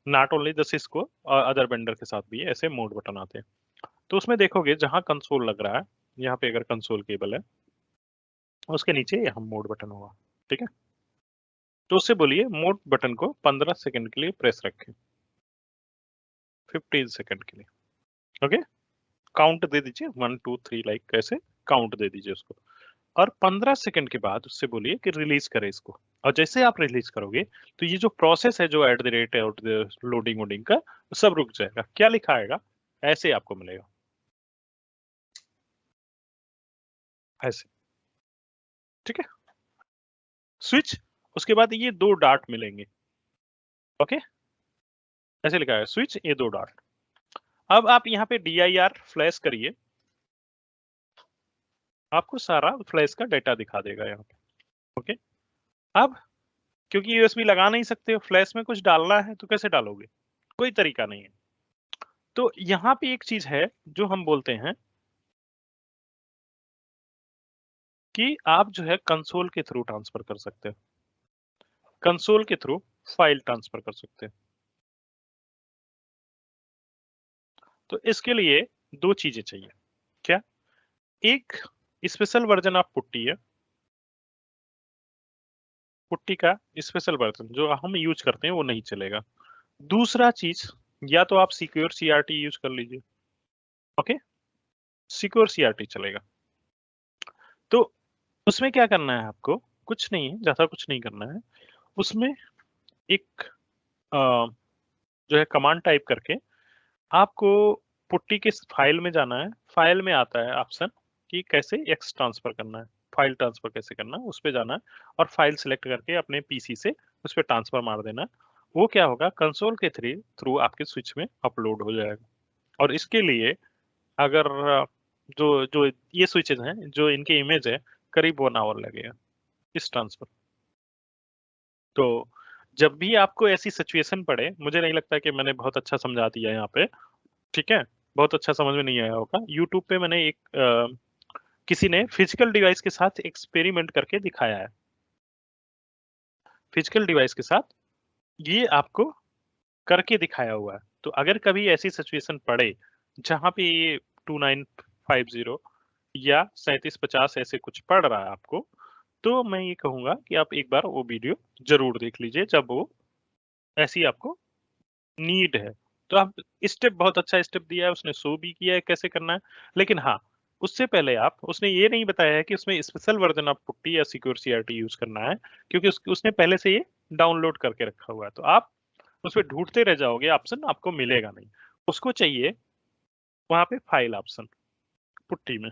नॉट ओनली द सिस्को और अदर वेंडर के साथ भी ऐसे मोड बटन आते हैं। तो उसमें देखोगे जहां कंसोल लग रहा है, यहाँ पे अगर कंसोल केबल है, उसके नीचे यहाँ मोड बटन होगा, ठीक है। तो उससे बोलिए मोड बटन को 15 सेकंड के लिए प्रेस रखें, 15 सेकंड के लिए, ओके। काउंट दे दीजिए 1 2 3, लाइक कैसे काउंट दे दीजिए उसको, और 15 सेकंड के बाद उससे बोलिए कि रिलीज करे इसको। और जैसे आप रिलीज करोगे तो ये जो प्रोसेस है, जो एट द रेट है लोडिंग वोडिंग का, सब रुक जाएगा। क्या लिखा आएगा, ऐसे आपको मिलेगा, ऐसे, ठीक है, स्विच। उसके बाद ये 2 डॉट मिलेंगे, ओके, ऐसे लिखा है स्विच, ये 2 डॉट। अब आप यहाँ पे DIR फ्लैश करिए, आपको सारा फ्लैश का डेटा दिखा देगा यहाँ पे, ओके। अब क्योंकि यूएसबी लगा नहीं सकते हो, फ्लैश में कुछ डालना है तो कैसे डालोगे, कोई तरीका नहीं है। तो यहाँ पे एक चीज है जो हम बोलते हैं कि आप जो है कंसोल के थ्रू ट्रांसफर कर सकते हो, कंसोल के थ्रू फाइल ट्रांसफर कर सकते हैं। तो इसके लिए 2 चीजें चाहिए, क्या, एक स्पेशल वर्जन ऑफ पुट्टी है, पुट्टी का स्पेशल वर्जन जो हम यूज करते हैं वो नहीं चलेगा। दूसरा चीज, या तो आप सिक्योर CRT यूज कर लीजिए, ओके, सिक्योर CRT चलेगा। तो उसमें क्या करना है आपको, कुछ नहीं है, ज्यादा कुछ नहीं करना है। उसमें एक जो है कमांड टाइप करके आपको पुट्टी के फाइल में जाना है, फाइल में आता है ऑप्शन कि कैसे एक्स ट्रांसफर करना है, फाइल ट्रांसफर कैसे करना है, उस पर जाना है और फाइल सिलेक्ट करके अपने पीसी से उस पर ट्रांसफर मार देना है। वो क्या होगा, कंसोल के थ्रू आपके स्विच में अपलोड हो जाएगा। और इसके लिए अगर जो जो ये स्विचेस हैं, जो इनके इमेज है, करीब 1 आवर लगेगा इस ट्रांसफर। तो जब भी आपको ऐसी सिचुएशन पड़े, मुझे नहीं लगता कि मैंने बहुत अच्छा समझा दिया यहाँ पे, ठीक है, बहुत अच्छा समझ में नहीं आया होगा। यूट्यूब पे मैंने एक किसी ने फिजिकल डिवाइस के साथ एक्सपेरिमेंट करके दिखाया है, फिजिकल डिवाइस के साथ ये आपको करके दिखाया हुआ है। तो अगर कभी ऐसी सिचुएशन पड़े जहां पे ये 2950 या 3750 ऐसे कुछ पड़ रहा है आपको, तो मैं ये कहूंगा कि आप एक बार वो वीडियो जरूर देख लीजिए, जब वो ऐसी आपको नीड है। तो आप स्टेप, बहुत अच्छा स्टेप दिया है उसने, शो भी किया है कैसे करना है। लेकिन हाँ, उससे पहले आप, उसने ये नहीं बताया है कि उसमें स्पेशल वर्जन ऑफ पुट्टी या सिक्योर CRT यूज करना है, क्योंकि उसने पहले से ये डाउनलोड करके रखा हुआ है। तो आप उस पर ढूंढते रह जाओगे, ऑप्शन आपको मिलेगा नहीं। उसको चाहिए वहां पे फाइल ऑप्शन पुट्टी में,